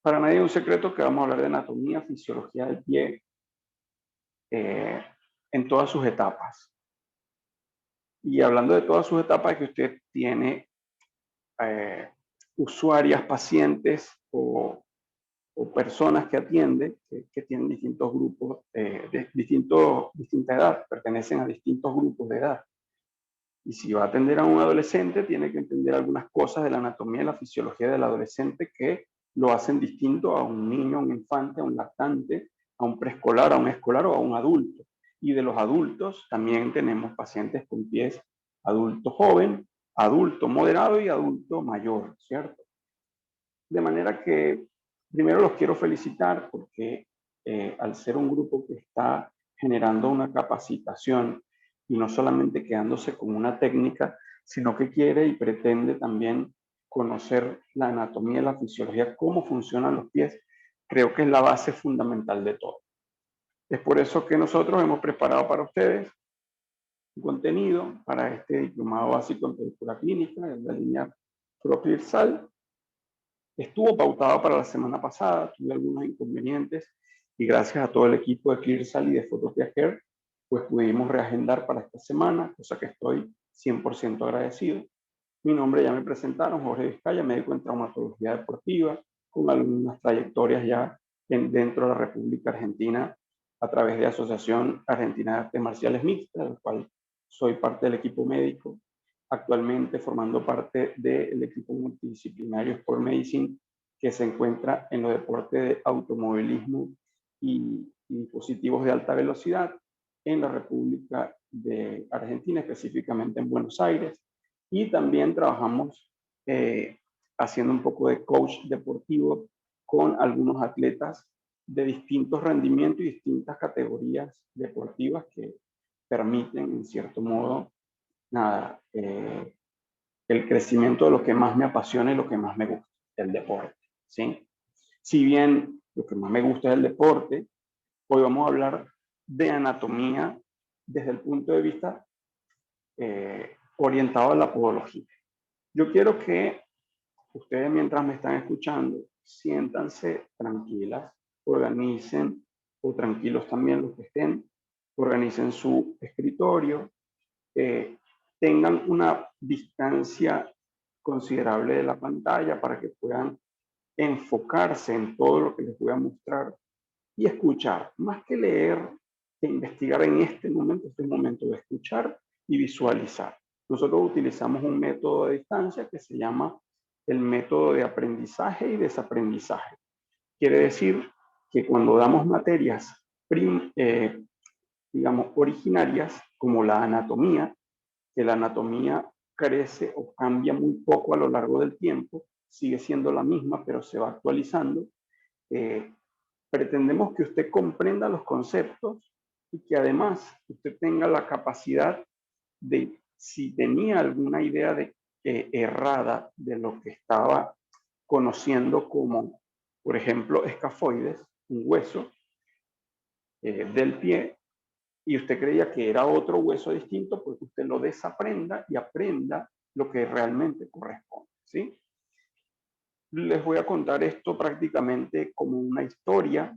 Para nadie es un secreto que vamos a hablar de anatomía, fisiología del pie eh, en todas sus etapas. Y hablando de todas sus etapas, es que usted tiene eh, usuarias, pacientes o personas que atiende que tienen distintos grupos, distinta edad, pertenecen a distintos grupos de edad. Y si va a atender a un adolescente, tiene que entender algunas cosas de la anatomía y la fisiología del adolescente que lo hacen distinto a un niño, a un infante, a un lactante, a un preescolar, a un escolar o a un adulto. Y de los adultos también tenemos pacientes con pies adulto joven, adulto moderado y adulto mayor, ¿cierto? De manera que primero los quiero felicitar porque al ser un grupo que está generando una capacitación y no solamente quedándose con una técnica, sino que quiere y pretende también conocer la anatomía y la fisiología, cómo funcionan los pies, creo que es la base fundamental de todo. Es por eso que nosotros hemos preparado para ustedes un contenido para este diplomado básico en pedicura clínica, en la línea ProClearSal. Estuvo pautado para la semana pasada, tuve algunos inconvenientes y gracias a todo el equipo de ClearSal y de Photopia Care, pues pudimos reagendar para esta semana, cosa que estoy 100% agradecido. Mi nombre ya me presentaron, Jorge Vizcaya, médico en traumatología deportiva, con algunas trayectorias ya dentro de la República Argentina a través de Asociación Argentina de Artes Marciales Mixtas, del cual soy parte del equipo médico, actualmente formando parte del equipo multidisciplinario Sport Medicine que se encuentra en los deportes de automovilismo y dispositivos de alta velocidad en la República de Argentina, específicamente en Buenos Aires. Y también trabajamos haciendo un poco de coach deportivo con algunos atletas de distintos rendimientos y distintas categorías deportivas que permiten, en cierto modo, nada, el crecimiento de lo que más me apasiona y lo que más me gusta, el deporte, ¿sí? Si bien lo que más me gusta es el deporte, hoy vamos a hablar de anatomía desde el punto de vista orientado a la podología. Yo quiero que ustedes, mientras me están escuchando, siéntanse tranquilas, organicen, o tranquilos también los que estén, organicen su escritorio, tengan una distancia considerable de la pantalla para que puedan enfocarse en todo lo que les voy a mostrar y escuchar, más que leer e investigar en este momento de escuchar y visualizar. Nosotros utilizamos un método de distancia que se llama el método de aprendizaje y desaprendizaje. Quiere decir que cuando damos materias, digamos, originarias, como la anatomía, que la anatomía crece o cambia muy poco a lo largo del tiempo, sigue siendo la misma, pero se va actualizando. Pretendemos que usted comprenda los conceptos y que además usted tenga la capacidad de, si tenía alguna idea errada de lo que estaba conociendo como, por ejemplo, escafoides, un hueso del pie, y usted creía que era otro hueso distinto, pues usted lo desaprenda y aprenda lo que realmente corresponde, ¿sí? Les voy a contar esto prácticamente como una historia,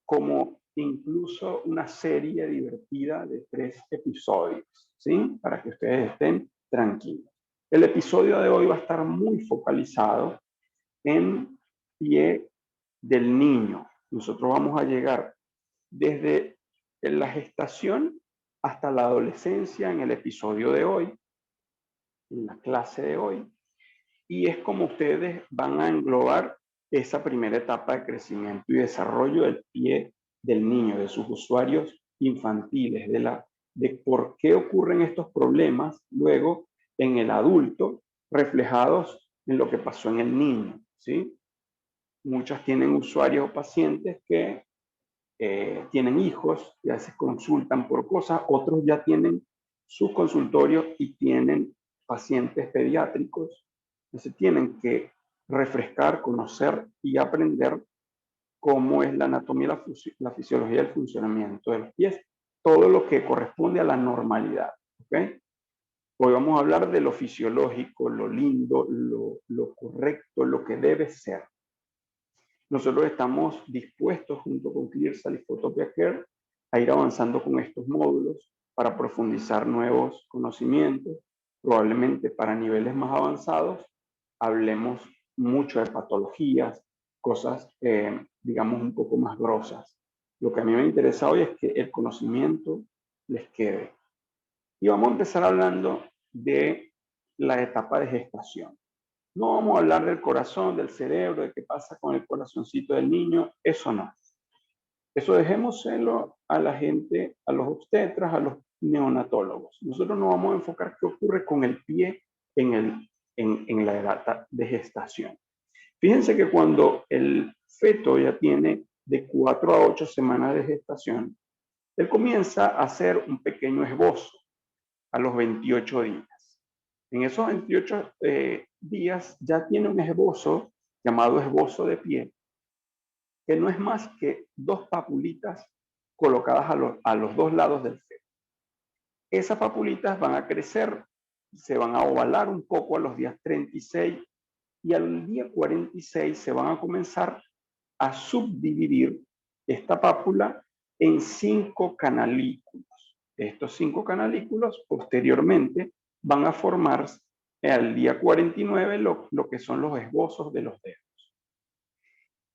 como incluso una serie divertida de 3 episodios, ¿sí? Para que ustedes estén tranquilos. El episodio de hoy va a estar muy focalizado en pie del niño. Nosotros vamos a llegar desde la gestación hasta la adolescencia en el episodio de hoy, en la clase de hoy, y es como ustedes van a englobar esa primera etapa de crecimiento y desarrollo del pie del niño, de sus usuarios infantiles, de por qué ocurren estos problemas luego en el adulto, reflejados en lo que pasó en el niño, ¿sí? Muchas tienen usuarios o pacientes que tienen hijos y a veces consultan por cosas, otros ya tienen sus consultorios y tienen pacientes pediátricos. Entonces tienen que refrescar, conocer y aprender cómo es la anatomía, la fisiología y el funcionamiento de los pies, todo lo que corresponde a la normalidad. ¿Okay? Hoy vamos a hablar de lo fisiológico, lo lindo, lo correcto, lo que debe ser. nosotros estamos dispuestos junto con Clearsale y Photopia Care a ir avanzando con estos módulos para profundizar nuevos conocimientos. Probablemente para niveles más avanzados hablemos mucho de patologías, cosas, digamos, un poco más grosas. Lo que a mí me interesa hoy es que el conocimiento les quede. Y vamos a empezar hablando de la etapa de gestación. No vamos a hablar del corazón, del cerebro, de qué pasa con el corazoncito del niño, eso no. Eso dejémoselo a la gente, a los obstetras, a los neonatólogos. Nosotros nos vamos a enfocar qué ocurre con el pie en la edad de gestación. Fíjense que cuando el feto ya tiene de 4 a 8 semanas de gestación, él comienza a hacer un pequeño esbozo a los 28 días. En esos 28 días ya tiene un esbozo llamado esbozo de pie, que no es más que dos papulitas colocadas a los dos lados del feto. Esas papulitas van a crecer, se van a ovalar un poco a los días 36 y al día 46 se van a comenzar a subdividir esta pápula en 5 canalículos. Estos 5 canalículos posteriormente van a formar al día 49 lo que son los esbozos de los dedos.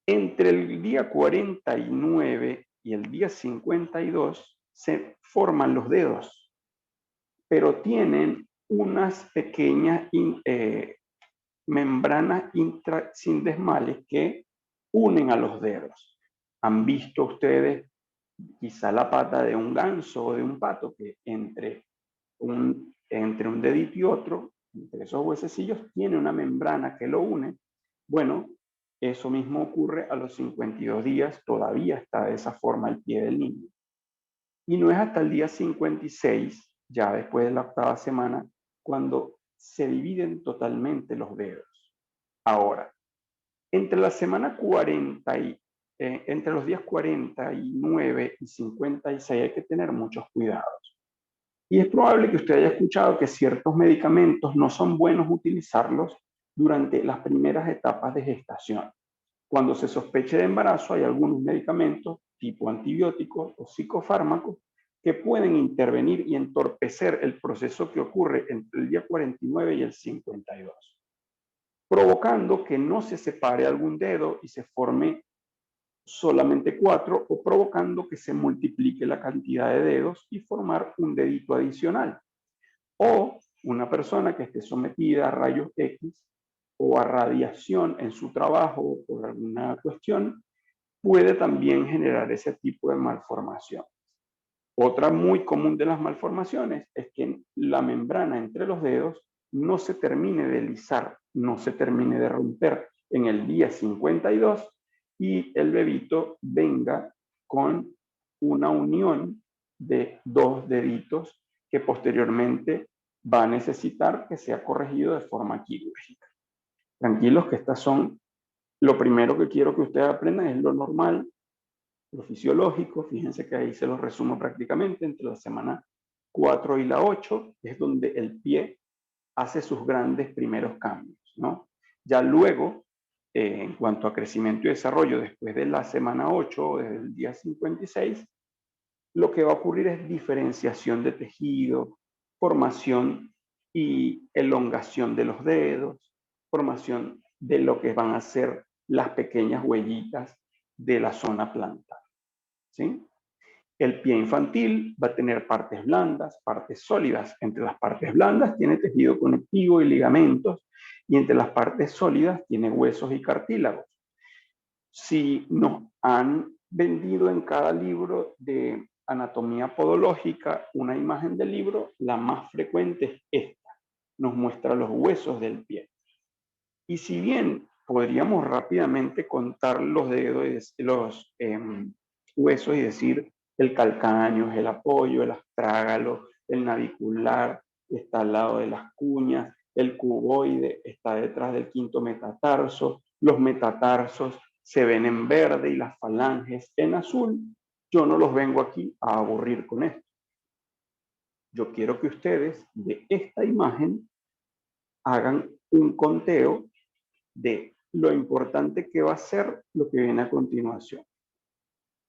Entre el día 49 y el día 52 se forman los dedos, pero tienen unas pequeñas membranas intrasindesmales que unen a los dedos. ¿Han visto ustedes quizá la pata de un ganso o de un pato que entre un dedito y otro, entre esos huesecillos, tiene una membrana que lo une? Bueno, eso mismo ocurre a los 52 días, todavía está de esa forma el pie del niño. Y no es hasta el día 56, ya después de la octava semana, cuando se dividen totalmente los dedos. Ahora, entre la semana 40 entre los días 49 y 56 hay que tener muchos cuidados. Y es probable que usted haya escuchado que ciertos medicamentos no son buenos utilizarlos durante las primeras etapas de gestación. Cuando se sospeche de embarazo, hay algunos medicamentos tipo antibióticos o psicofármacos que pueden intervenir y entorpecer el proceso que ocurre entre el día 49 y el 52, provocando que no se separe algún dedo y se forme solamente 4, o provocando que se multiplique la cantidad de dedos y formar un dedito adicional. O una persona que esté sometida a rayos X o a radiación en su trabajo por alguna cuestión, puede también generar ese tipo de malformación. Otra muy común de las malformaciones es que la membrana entre los dedos no se termine de lisar, no se termine de romper en el día 52 y el bebito venga con una unión de dos deditos que posteriormente va a necesitar que sea corregido de forma quirúrgica. Tranquilos que estas son, lo primero que quiero que ustedes aprendan es lo normal, lo fisiológico. Fíjense que ahí se los resumo prácticamente. Entre la semana 4 y la 8 es donde el pie hace sus grandes primeros cambios, ¿no? Ya luego, en cuanto a crecimiento y desarrollo, después de la semana 8 o desde el día 56, lo que va a ocurrir es diferenciación de tejido, formación y elongación de los dedos, formación de lo que van a ser las pequeñas huellitas de la zona plantar, ¿sí? El pie infantil va a tener partes blandas, partes sólidas. Entre las partes blandas tiene tejido conectivo y ligamentos, y entre las partes sólidas tiene huesos y cartílagos. Si nos han vendido en cada libro de anatomía podológica una imagen del libro, la más frecuente es esta. Nos muestra los huesos del pie. Y si bien podríamos rápidamente contar los dedos, los huesos y decir el calcáneo, el apoyo, el astrágalo, el navicular, está al lado de las cuñas, el cuboide está detrás del quinto metatarso, los metatarsos se ven en verde y las falanges en azul. Yo no los vengo aquí a aburrir con esto. Yo quiero que ustedes de esta imagen hagan un conteo de lo importante que va a ser lo que viene a continuación.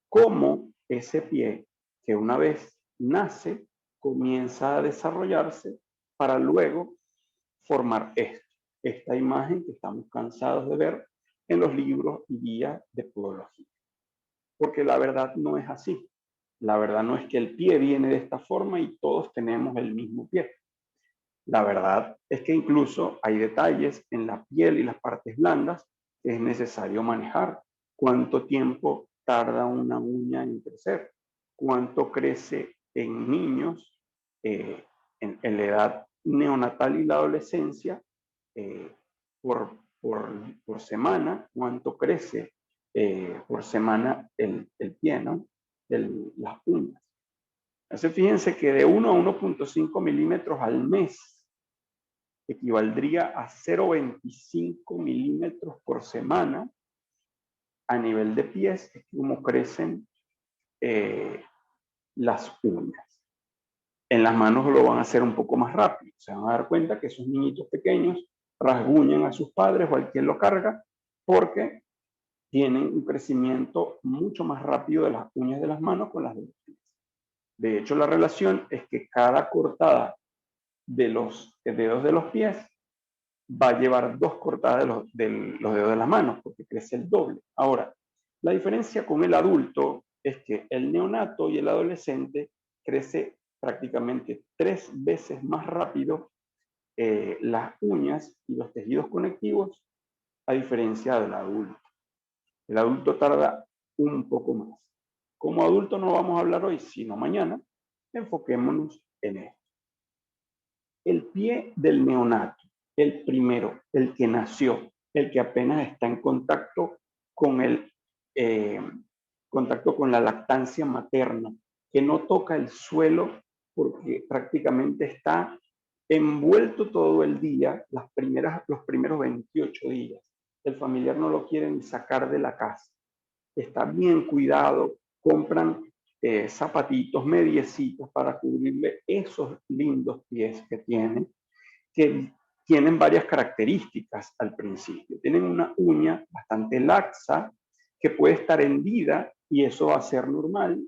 Cómo ese pie, que una vez nace, comienza a desarrollarse para luego formar esta imagen que estamos cansados de ver en los libros y guías de podología. Porque la verdad no es así. La verdad no es que el pie viene de esta forma y todos tenemos el mismo pie. La verdad es que incluso hay detalles en la piel y las partes blandas que es necesario manejar. ¿Cuánto tiempo tarda una uña en crecer? ¿Cuánto crece en niños en la edad neonatal y la adolescencia eh, por semana? ¿Cuánto crece por semana el pie, ¿no? Las uñas. Entonces, fíjense que de 1 a 1.5 milímetros al mes equivaldría a 0.25 milímetros por semana a nivel de pies, es como crecen las uñas. En las manos lo van a hacer un poco más rápido. Se van a dar cuenta que esos niñitos pequeños rasguñan a sus padres o a quien lo carga porque tienen un crecimiento mucho más rápido de las uñas de las manos con las de los pies. De hecho, la relación es que cada cortada de los dedos de los pies va a llevar 2 cortadas de los dedos de las manos, porque crece el doble. Ahora, la diferencia con el adulto es que el neonato y el adolescente crece prácticamente 3 veces más rápido las uñas y los tejidos conectivos, a diferencia del adulto. El adulto tarda un poco más. Como adulto no vamos a hablar hoy, sino mañana. Enfoquémonos en esto. El pie del neonato, el primero, el que nació, el que apenas está en contacto con contacto con la lactancia materna, que no toca el suelo porque prácticamente está envuelto todo el día, los primeros 28 días. El familiar no lo quiere ni sacar de la casa. Está bien cuidado, compran zapatitos, mediecitos para cubrirle esos lindos pies que tienen varias características al principio. Tienen una uña bastante laxa que puede estar hendida y eso va a ser normal.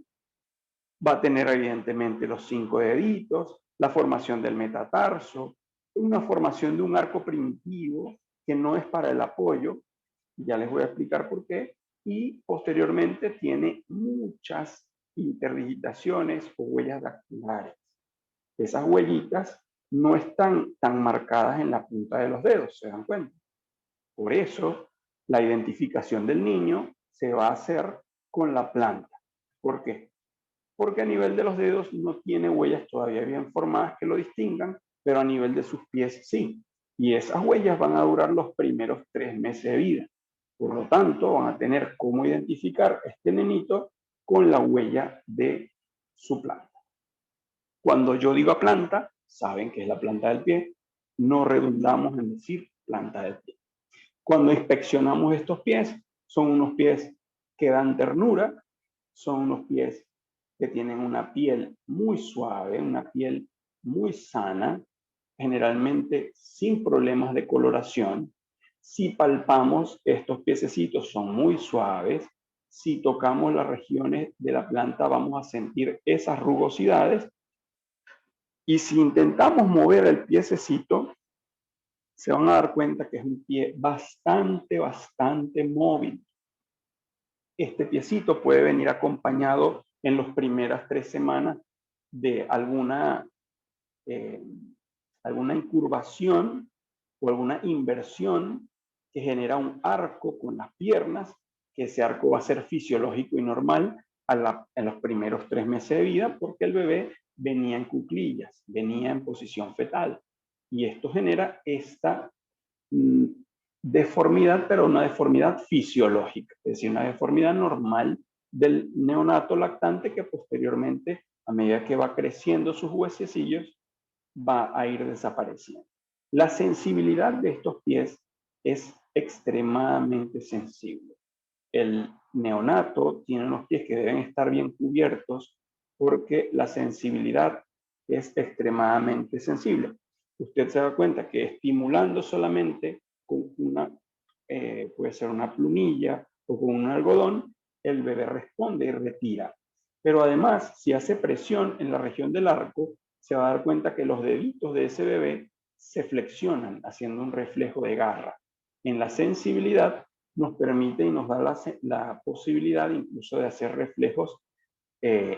Va a tener evidentemente los 5 deditos, la formación del metatarso, una formación de un arco primitivo que no es para el apoyo, ya les voy a explicar por qué, y posteriormente tiene muchas interdigitaciones o huellas dactilares. Esas huellitas no están tan marcadas en la punta de los dedos, ¿se dan cuenta? Por eso, la identificación del niño se va a hacer con la planta. ¿Por qué? Porque a nivel de los dedos no tiene huellas todavía bien formadas que lo distingan, pero a nivel de sus pies sí. Y esas huellas van a durar los primeros 3 meses de vida. Por lo tanto, van a tener cómo identificar este nenito con la huella de su planta. Cuando yo digo planta, saben que es la planta del pie, no redundamos en decir planta del pie. Cuando inspeccionamos estos pies, son unos pies que dan ternura, son unos pies que tienen una piel muy suave, una piel muy sana, generalmente sin problemas de coloración. Si palpamos, estos piececitos son muy suaves. Si tocamos las regiones de la planta, vamos a sentir esas rugosidades. Y si intentamos mover el piececito, se van a dar cuenta que es un pie bastante móvil. Este piecito puede venir acompañado en las primeras 3 semanas de alguna incurvación o alguna inversión que genera un arco con las piernas, que ese arco va a ser fisiológico y normal en los primeros 3 meses de vida, porque el bebé venía en cuclillas, venía en posición fetal. Y esto genera esta deformidad, pero una deformidad fisiológica, es decir, una deformidad normal del neonato lactante que posteriormente, a medida que va creciendo sus huesecillos, va a ir desapareciendo. La sensibilidad de estos pies es extremadamente sensible. El neonato tiene unos pies que deben estar bien cubiertos porque la sensibilidad es extremadamente sensible. Usted se da cuenta que estimulando solamente con una puede ser una plumilla o con un algodón, el bebé responde y retira. Pero además, si hace presión en la región del arco, se va a dar cuenta que los deditos de ese bebé se flexionan, haciendo un reflejo de garra. En la sensibilidad nos permite y nos da la posibilidad incluso de hacer reflejos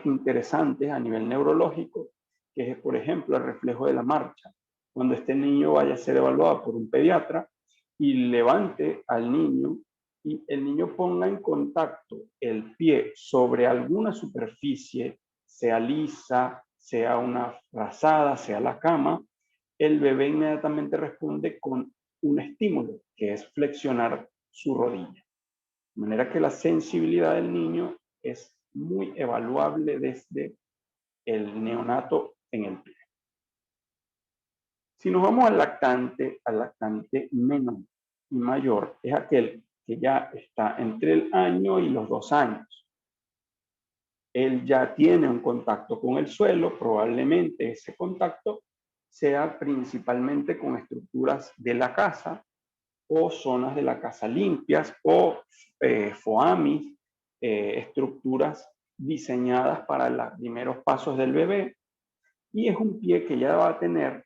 interesantes a nivel neurológico, que es, por ejemplo, el reflejo de la marcha. Cuando este niño vaya a ser evaluado por un pediatra y levante al niño y el niño ponga en contacto el pie sobre alguna superficie, sea lisa, sea una frazada, sea la cama, el bebé inmediatamente responde con un estímulo, que es flexionar su rodilla. De manera que la sensibilidad del niño es muy evaluable desde el neonato en el pie. Si nos vamos al lactante menor y mayor, es aquel que ya está entre el año y los 2 años. Él ya tiene un contacto con el suelo, probablemente ese contacto sea principalmente con estructuras de la casa o zonas de la casa limpias o FOAMIs, estructuras diseñadas para los primeros pasos del bebé, y es un pie que ya va a tener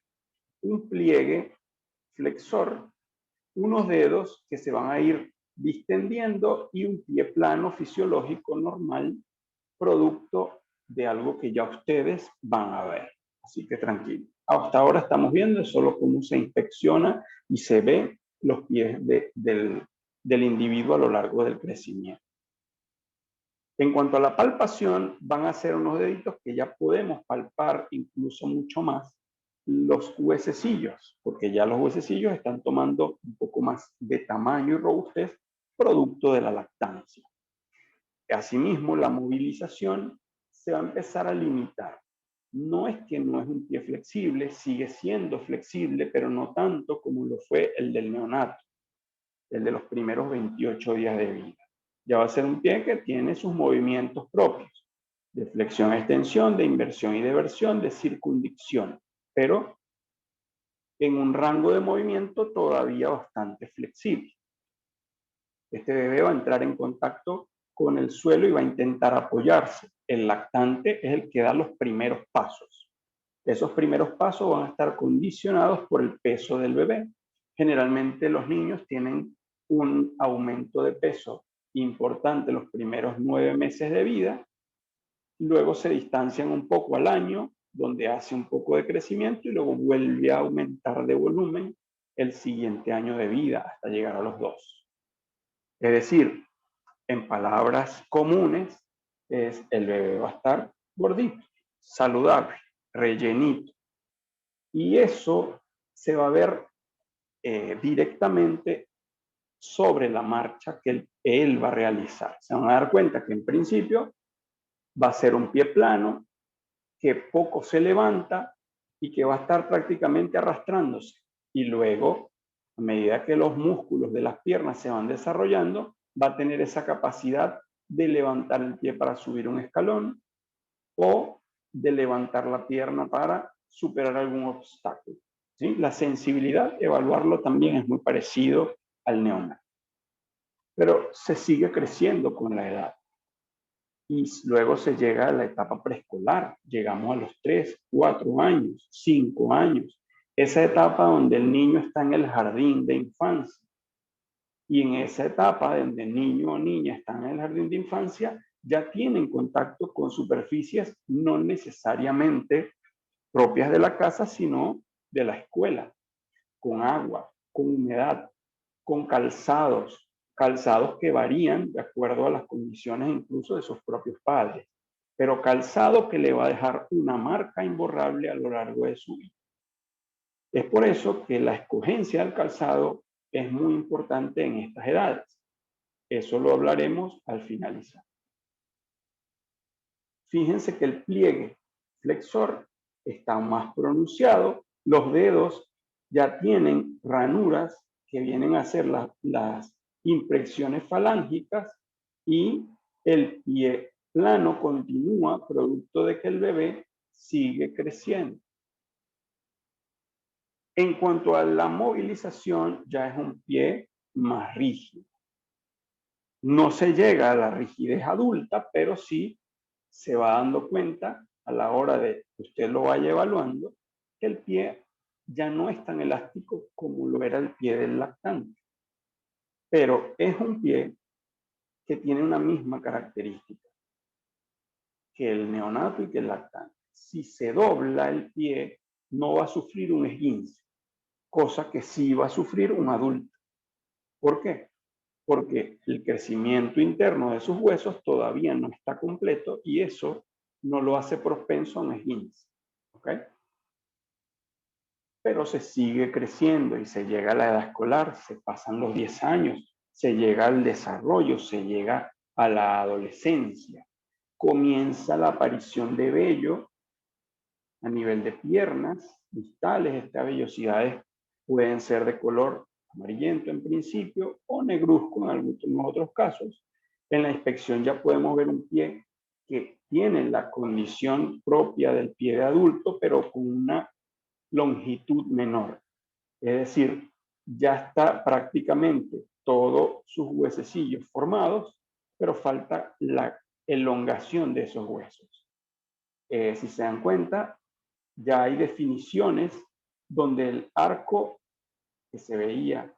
un pliegue flexor, unos dedos que se van a ir distendiendo y un pie plano fisiológico normal, producto de algo que ya ustedes van a ver. Así que tranquilo. Hasta ahora estamos viendo solo cómo se inspecciona y se ve los pies del individuo a lo largo del crecimiento. En cuanto a la palpación, van a ser unos deditos que ya podemos palpar incluso mucho más los huesecillos, porque ya los huesecillos están tomando un poco más de tamaño y robustez producto de la lactancia. Asimismo, la movilización se va a empezar a limitar. No es que no es un pie flexible, sigue siendo flexible, pero no tanto como lo fue el del neonato, el de los primeros 28 días de vida. Ya va a ser un pie que tiene sus movimientos propios, de flexión, extensión, de inversión y deversión, de circundición, pero en un rango de movimiento todavía bastante flexible. Este bebé va a entrar en contacto con el suelo y va a intentar apoyarse. El lactante es el que da los primeros pasos. Esos primeros pasos van a estar condicionados por el peso del bebé. Generalmente los niños tienen un aumento de peso importante los primeros 9 meses de vida, luego se distancian un poco al año, donde hace un poco de crecimiento y luego vuelve a aumentar de volumen el siguiente año de vida hasta llegar a los 2. Es decir, en palabras comunes, el bebé va a estar gordito, saludable, rellenito. Y eso se va a ver directamente sobre la marcha que él va a realizar. Se van a dar cuenta que en principio va a ser un pie plano, que poco se levanta y que va a estar prácticamente arrastrándose. Y luego, a medida que los músculos de las piernas se van desarrollando, va a tener esa capacidad de levantar el pie para subir un escalón o de levantar la pierna para superar algún obstáculo. ¿Sí? La sensibilidad, evaluarlo también es muy parecido al neonato. Pero se sigue creciendo con la edad. Y luego se llega a la etapa preescolar. Llegamos a los 3, 4 años, 5 años. Esa etapa donde el niño está en el jardín de infancia. Y en esa etapa donde el niño o niña están en el jardín de infancia, ya tienen contacto con superficies no necesariamente propias de la casa, sino de la escuela, con agua, con humedad, con calzados, calzados que varían de acuerdo a las condiciones incluso de sus propios padres, pero calzado que le va a dejar una marca imborrable a lo largo de su vida. Es por eso que la escogencia del calzado es muy importante en estas edades. Eso lo hablaremos al finalizar. Fíjense que el pliegue flexor está más pronunciado, los dedos ya tienen ranuras que vienen a ser las impresiones falángicas y el pie plano continúa producto de que el bebé sigue creciendo. En cuanto a la movilización, ya es un pie más rígido. No se llega a la rigidez adulta, pero sí se va dando cuenta a la hora de que usted lo vaya evaluando que el pie ya no es tan elástico como lo era el pie del lactante. Pero es un pie que tiene una misma característica que el neonato y que el lactante. Si se dobla el pie, no va a sufrir un esguince, cosa que sí va a sufrir un adulto. ¿Por qué? Porque el crecimiento interno de sus huesos todavía no está completo y eso no lo hace propenso a un esguince. ¿Ok? Pero se sigue creciendo y se llega a la edad escolar, se pasan los 10 años, se llega al desarrollo, se llega a la adolescencia, comienza la aparición de vello a nivel de piernas, distales. Estas vellosidades pueden ser de color amarillento en principio o negruzco en algunos otros casos. En la inspección ya podemos ver un pie que tiene la condición propia del pie de adulto, pero con una longitud menor. Es decir, ya está prácticamente todos sus huesecillos formados, pero falta la elongación de esos huesos. Si se dan cuenta, ya hay definiciones donde el arco que se veía,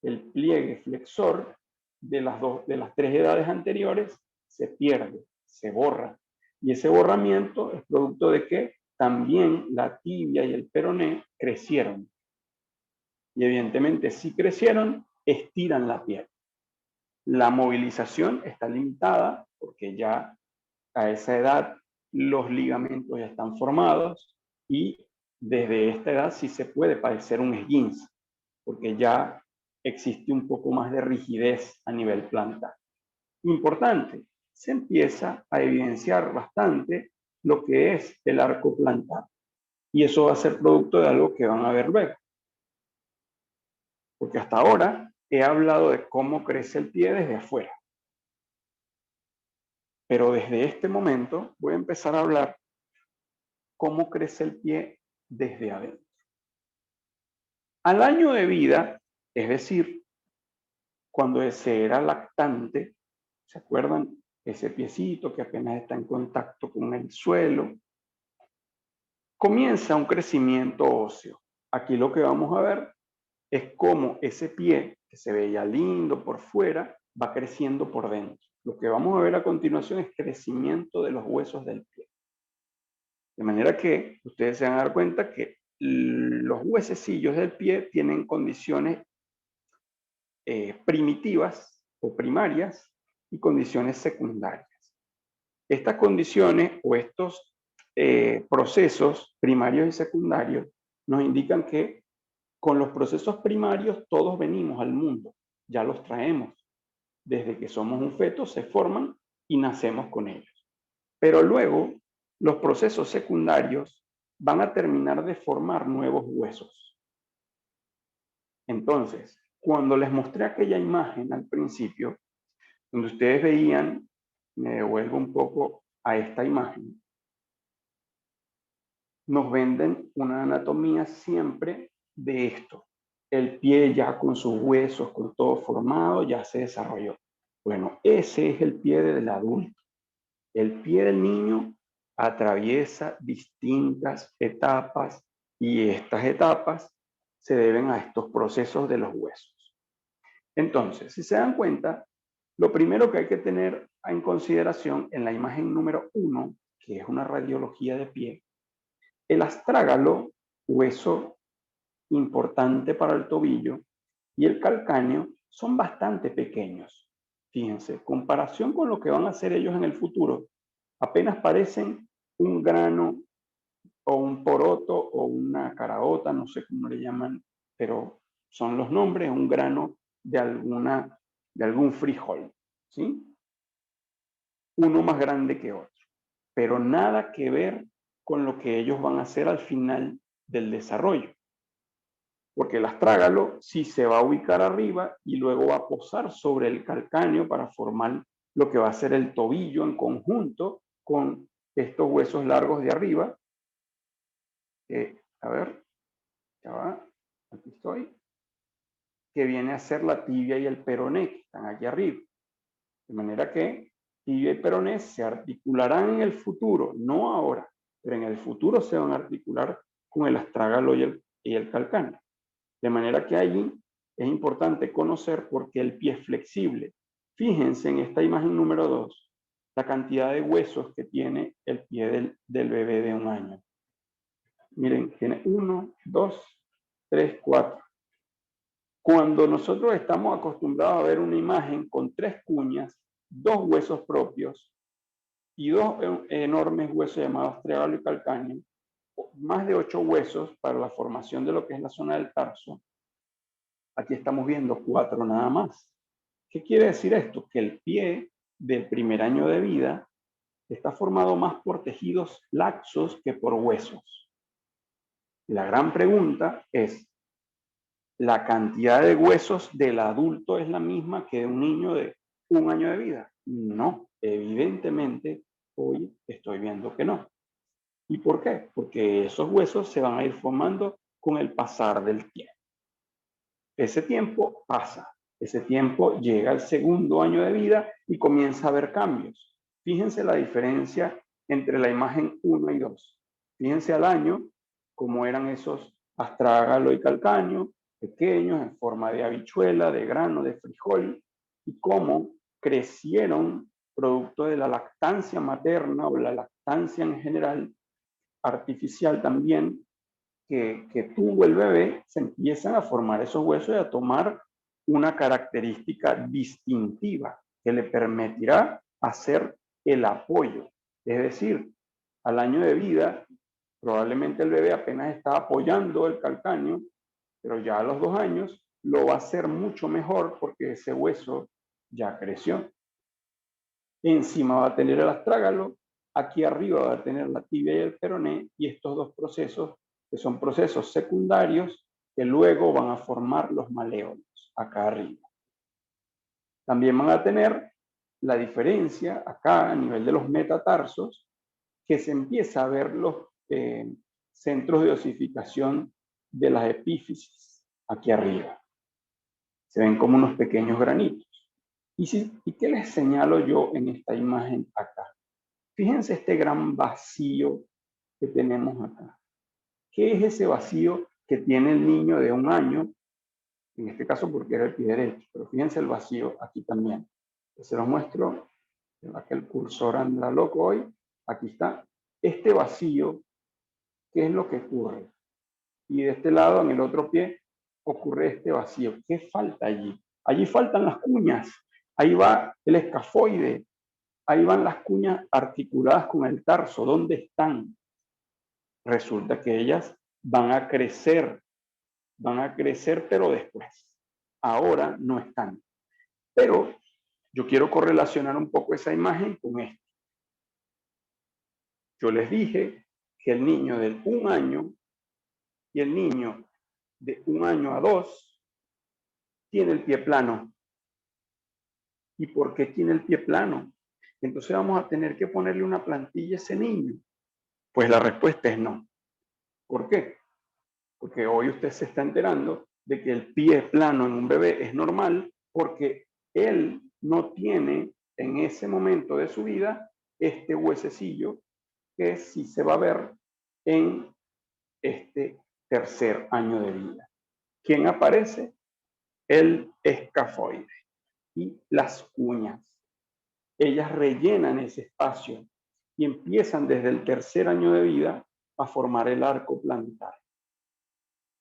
el pliegue flexor de las tres edades anteriores, se pierde, se borra. Y ese borramiento es producto de que también la tibia y el peroné crecieron. Y evidentemente, si crecieron, estiran la piel. La movilización está limitada porque ya a esa edad los ligamentos ya están formados y desde esta edad sí se puede padecer un esguince, porque ya existe un poco más de rigidez a nivel plantar. Importante, se empieza a evidenciar bastante lo que es el arco plantar. Y eso va a ser producto de algo que van a ver luego. Porque hasta ahora he hablado de cómo crece el pie desde afuera. Pero desde este momento voy a empezar a hablar cómo crece el pie desde adentro. Al año de vida, es decir, cuando se era lactante, ¿se acuerdan? Ese piecito que apenas está en contacto con el suelo, comienza un crecimiento óseo. Aquí lo que vamos a ver es cómo ese pie, que se veía lindo por fuera, va creciendo por dentro. Lo que vamos a ver a continuación es crecimiento de los huesos del pie. De manera que ustedes se van a dar cuenta que los huesecillos del pie tienen condiciones primitivas o primarias y condiciones secundarias. Estas condiciones o estos procesos primarios y secundarios nos indican que con los procesos primarios todos venimos al mundo, ya los traemos. Desde que somos un feto se forman y nacemos con ellos. Pero luego los procesos secundarios van a terminar de formar nuevos huesos. Entonces, cuando les mostré aquella imagen al principio, donde ustedes veían, me devuelvo un poco a esta imagen, nos venden una anatomía siempre de esto. El pie ya con sus huesos, con todo formado, ya se desarrolló. Bueno, ese es el pie del adulto. El pie del niño atraviesa distintas etapas y estas etapas se deben a estos procesos de los huesos. Entonces, si se dan cuenta, lo primero que hay que tener en consideración en la imagen número 1, que es una radiología de pie, el astrágalo, hueso importante para el tobillo, y el calcáneo son bastante pequeños. Fíjense, comparación con lo que van a hacer ellos en el futuro, apenas parecen un grano o un poroto o una caraota, no sé cómo le llaman, pero son los nombres, un grano de algún frijol, ¿sí? Uno más grande que otro, pero nada que ver con lo que ellos van a hacer al final del desarrollo. Porque el astrágalo sí se va a ubicar arriba y luego va a posar sobre el calcáneo para formar lo que va a ser el tobillo en conjunto con estos huesos largos de arriba. A ver, ya va, aquí estoy. que viene a ser la tibia y el peroné, que están aquí arriba. De manera que tibia y peroné se articularán en el futuro, no ahora, pero en el futuro se van a articular con el astrágalo y el calcáneo. De manera que allí es importante conocer por qué el pie es flexible. Fíjense en esta imagen número 2, la cantidad de huesos que tiene el pie del bebé de 1 año. Miren, tiene 1, 2, 3, 4. Cuando nosotros estamos acostumbrados a ver una imagen con 3 cuñas, 2 huesos propios y 2 enormes huesos llamados astrágalo y calcáneo, más de 8 huesos para la formación de lo que es la zona del tarso, aquí estamos viendo 4 nada más. ¿Qué quiere decir esto? Que el pie del primer año de vida está formado más por tejidos laxos que por huesos. La gran pregunta es, ¿la cantidad de huesos del adulto es la misma que de un niño de 1 año de vida? No, evidentemente hoy estoy viendo que no. ¿Y por qué? Porque esos huesos se van a ir formando con el pasar del tiempo. Ese tiempo pasa, ese tiempo llega al 2.º año de vida y comienza a haber cambios. Fíjense la diferencia entre la imagen 1 y 2. Fíjense al año cómo eran esos astrágalo y calcáneo, pequeños en forma de habichuela, de grano, de frijol, y cómo crecieron producto de la lactancia materna o la lactancia en general, artificial también, que tuvo el bebé, se empiezan a formar esos huesos y a tomar una característica distintiva que le permitirá hacer el apoyo. Es decir, al año de vida, probablemente el bebé apenas está apoyando el calcáneo, pero ya a los 2 años lo va a hacer mucho mejor porque ese hueso ya creció. Encima va a tener el astrágalo, aquí arriba va a tener la tibia y el peroné, y estos 2 procesos, que son procesos secundarios, que luego van a formar los maleolos, acá arriba. También van a tener la diferencia acá a nivel de los metatarsos, que se empieza a ver los centros de osificación de las epífisis, aquí arriba. Se ven como unos pequeños granitos. ¿Y qué les señalo yo en esta imagen acá? Fíjense este gran vacío que tenemos acá. ¿Qué es ese vacío que tiene el niño de 1 año? En este caso porque era el pie derecho, pero fíjense el vacío aquí también. Se los muestro, que el cursor anda loco hoy. Aquí está. Este vacío, ¿qué es lo que ocurre? Y de este lado, en el otro pie, ocurre este vacío. ¿Qué falta allí? Allí faltan las cuñas. Ahí va el escafoide. Ahí van las cuñas articuladas con el tarso. ¿Dónde están? Resulta que ellas van a crecer pero después. Ahora no están. Pero yo quiero correlacionar un poco esa imagen con esto. Yo les dije que el niño del 1 año y el niño de 1 año a 2 tiene el pie plano. ¿Y por qué tiene el pie plano? Entonces vamos a tener que ponerle una plantilla a ese niño. Pues la respuesta es no. ¿Por qué? Porque hoy usted se está enterando de que el pie plano en un bebé es normal porque él no tiene en ese momento de su vida este huesecillo que sí se va a ver en este 3.er año de vida. ¿Quién aparece? El escafoide y las cuñas. Ellas rellenan ese espacio y empiezan desde el 3.er año de vida a formar el arco plantar.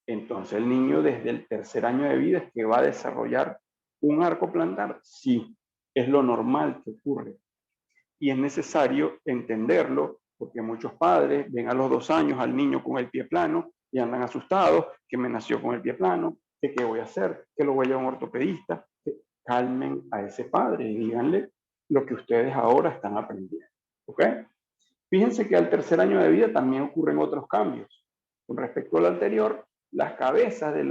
Entonces el niño desde el 3.er año de vida es que va a desarrollar un arco plantar. Sí, es lo normal que ocurre. Y es necesario entenderlo porque muchos padres ven a los 2 años al niño con el pie plano y andan asustados, que me nació con el pie plano, que qué voy a hacer, que lo voy a llevar a un ortopedista. Calmen a ese padre y díganle lo que ustedes ahora están aprendiendo. ¿Ok? Fíjense que al 3.er año de vida también ocurren otros cambios. Con respecto al anterior, las cabezas de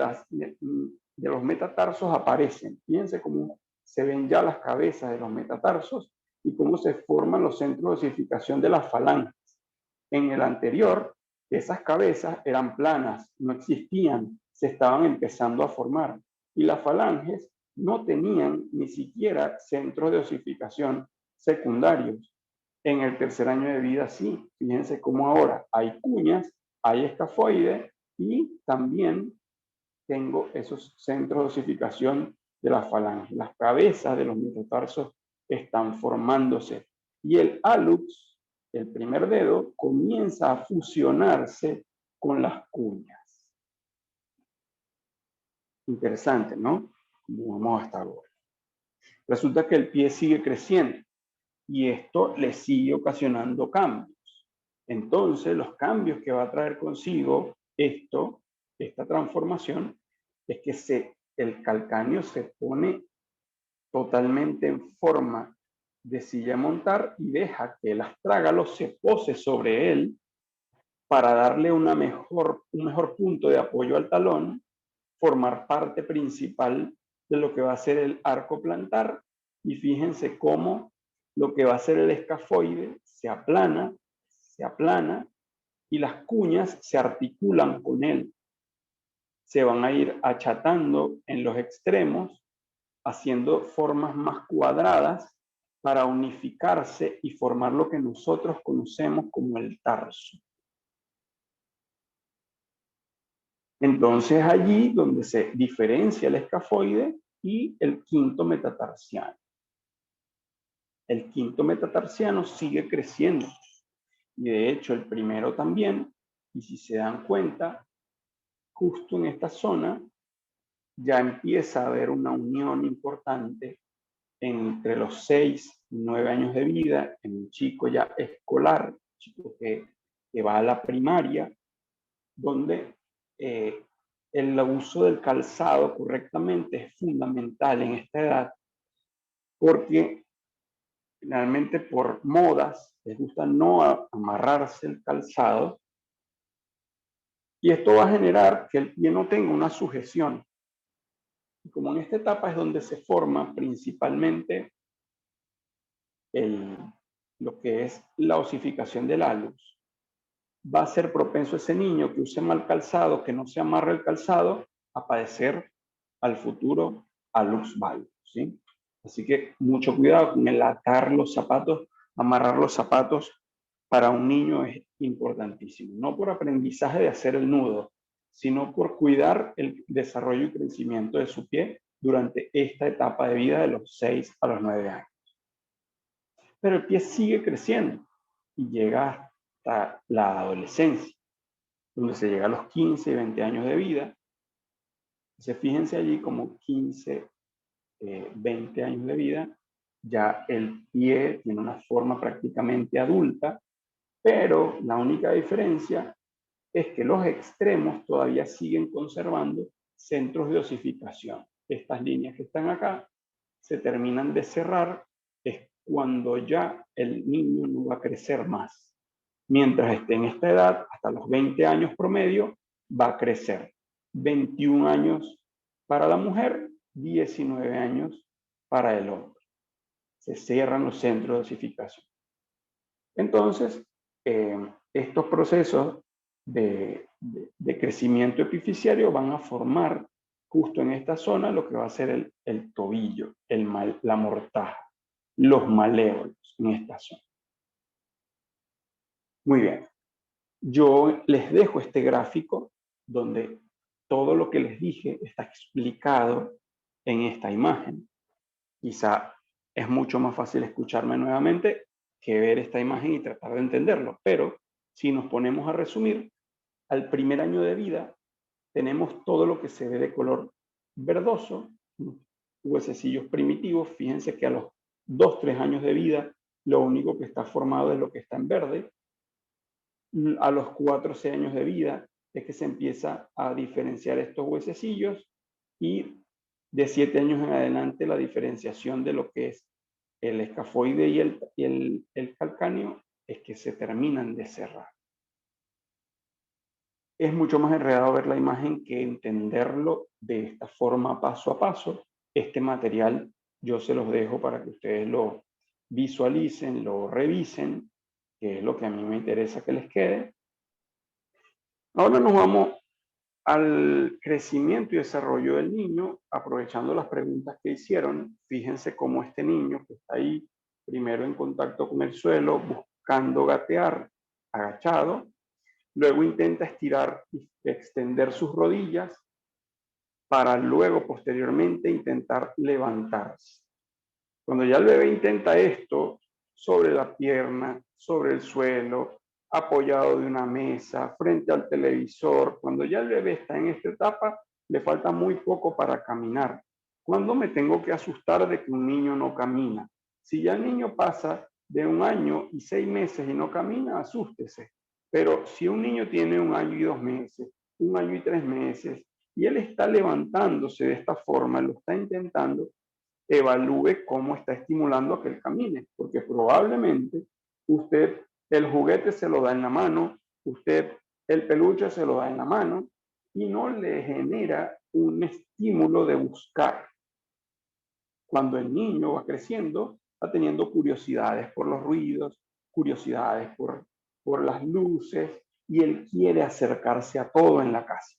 los metatarsos aparecen. Fíjense cómo se ven ya las cabezas de los metatarsos y cómo se forman los centros de osificación de las falanges. En el anterior, esas cabezas eran planas, no existían, se estaban empezando a formar. Y las falanges no tenían ni siquiera centros de osificación secundarios. En el tercer año de vida sí. Fíjense cómo ahora hay cuñas, hay escafoide y también tengo esos centros de osificación de las falanges. Las cabezas de los metatarsos están formándose y el hallux, el primer dedo, comienza a fusionarse con las cuñas. Interesante, ¿no? Como vamos hasta ahora. Resulta que el pie sigue creciendo y esto le sigue ocasionando cambios. Entonces, los cambios que va a traer consigo esta transformación, es que el calcáneo se pone totalmente en forma de silla montar y deja que el astrágalo se pose sobre él para darle un mejor punto de apoyo al talón, formar parte principal de lo que va a ser el arco plantar. Y fíjense cómo lo que va a ser el escafoide se aplana y las cuñas se articulan con él. Se van a ir achatando en los extremos, haciendo formas más cuadradas para unificarse y formar lo que nosotros conocemos como el tarso. Entonces allí donde se diferencia el escafoide y el quinto metatarsiano. El quinto metatarsiano sigue creciendo y de hecho el primero también, y si se dan cuenta, justo en esta zona ya empieza a haber una unión importante entre los 6 y 9 años de vida, en un chico ya escolar, chico que va a la primaria, donde el uso del calzado correctamente es fundamental en esta edad, porque generalmente por modas les gusta no amarrarse el calzado, y esto va a generar que el pie no tenga una sujeción. Y como en esta etapa es donde se forma principalmente lo que es la osificación del hallux, va a ser propenso ese niño que use mal calzado, que no se amarre el calzado, a padecer al futuro hallux valgus, ¿sí? Así que mucho cuidado con el atar los zapatos, amarrar los zapatos para un niño es importantísimo. No por aprendizaje de hacer el nudo, sino por cuidar el desarrollo y crecimiento de su pie durante esta etapa de vida de los 6 a los 9 años. Pero el pie sigue creciendo y llega hasta la adolescencia, donde se llega a los 15 y 20 años de vida. Entonces, fíjense allí como 15, 20 años de vida, ya el pie tiene una forma prácticamente adulta, pero la única diferencia es que los extremos todavía siguen conservando centros de osificación. Estas líneas que están acá se terminan de cerrar, es cuando ya el niño no va a crecer más. Mientras esté en esta edad, hasta los 20 años promedio, va a crecer. 21 años para la mujer, 19 años para el hombre. Se cierran los centros de osificación. Entonces, estos procesos de crecimiento epifisiario van a formar justo en esta zona lo que va a ser el tobillo, la mortaja, los maléolos en esta zona. Muy bien. Yo les dejo este gráfico donde todo lo que les dije está explicado en esta imagen. Quizá es mucho más fácil escucharme nuevamente que ver esta imagen y tratar de entenderlo, pero si nos ponemos a resumir, al primer año de vida tenemos todo lo que se ve de color verdoso, huesecillos primitivos. Fíjense que a los 2-3 años de vida lo único que está formado es lo que está en verde. A los 4-6 años de vida es que se empieza a diferenciar estos huesecillos, y de 7 años en adelante la diferenciación de lo que es el escafoide y el calcáneo es que se terminan de cerrar. Es mucho más enredado ver la imagen que entenderlo de esta forma paso a paso. Este material yo se los dejo para que ustedes lo visualicen, lo revisen, que es lo que a mí me interesa que les quede. Ahora nos vamos Al crecimiento y desarrollo del niño, aprovechando las preguntas que hicieron, fíjense cómo este niño que está ahí, primero en contacto con el suelo, buscando gatear, agachado, luego intenta estirar y extender sus rodillas para luego posteriormente intentar levantarse. Cuando ya el bebé intenta esto sobre la pierna, sobre el suelo, apoyado de una mesa, frente al televisor, cuando ya el bebé está en esta etapa, le falta muy poco para caminar. ¿Cuándo me tengo que asustar de que un niño no camina? Si ya el niño pasa de 1 año y 6 meses y no camina, asústese. Pero si un niño tiene 1 año y 2 meses, 1 año y 3 meses, y él está levantándose de esta forma, lo está intentando, evalúe cómo está estimulando a que él camine, porque probablemente usted el juguete se lo da en la mano, usted el peluche se lo da en la mano y no le genera un estímulo de buscar. Cuando el niño va creciendo, va teniendo curiosidades por los ruidos, curiosidades por las luces, y él quiere acercarse a todo en la casa,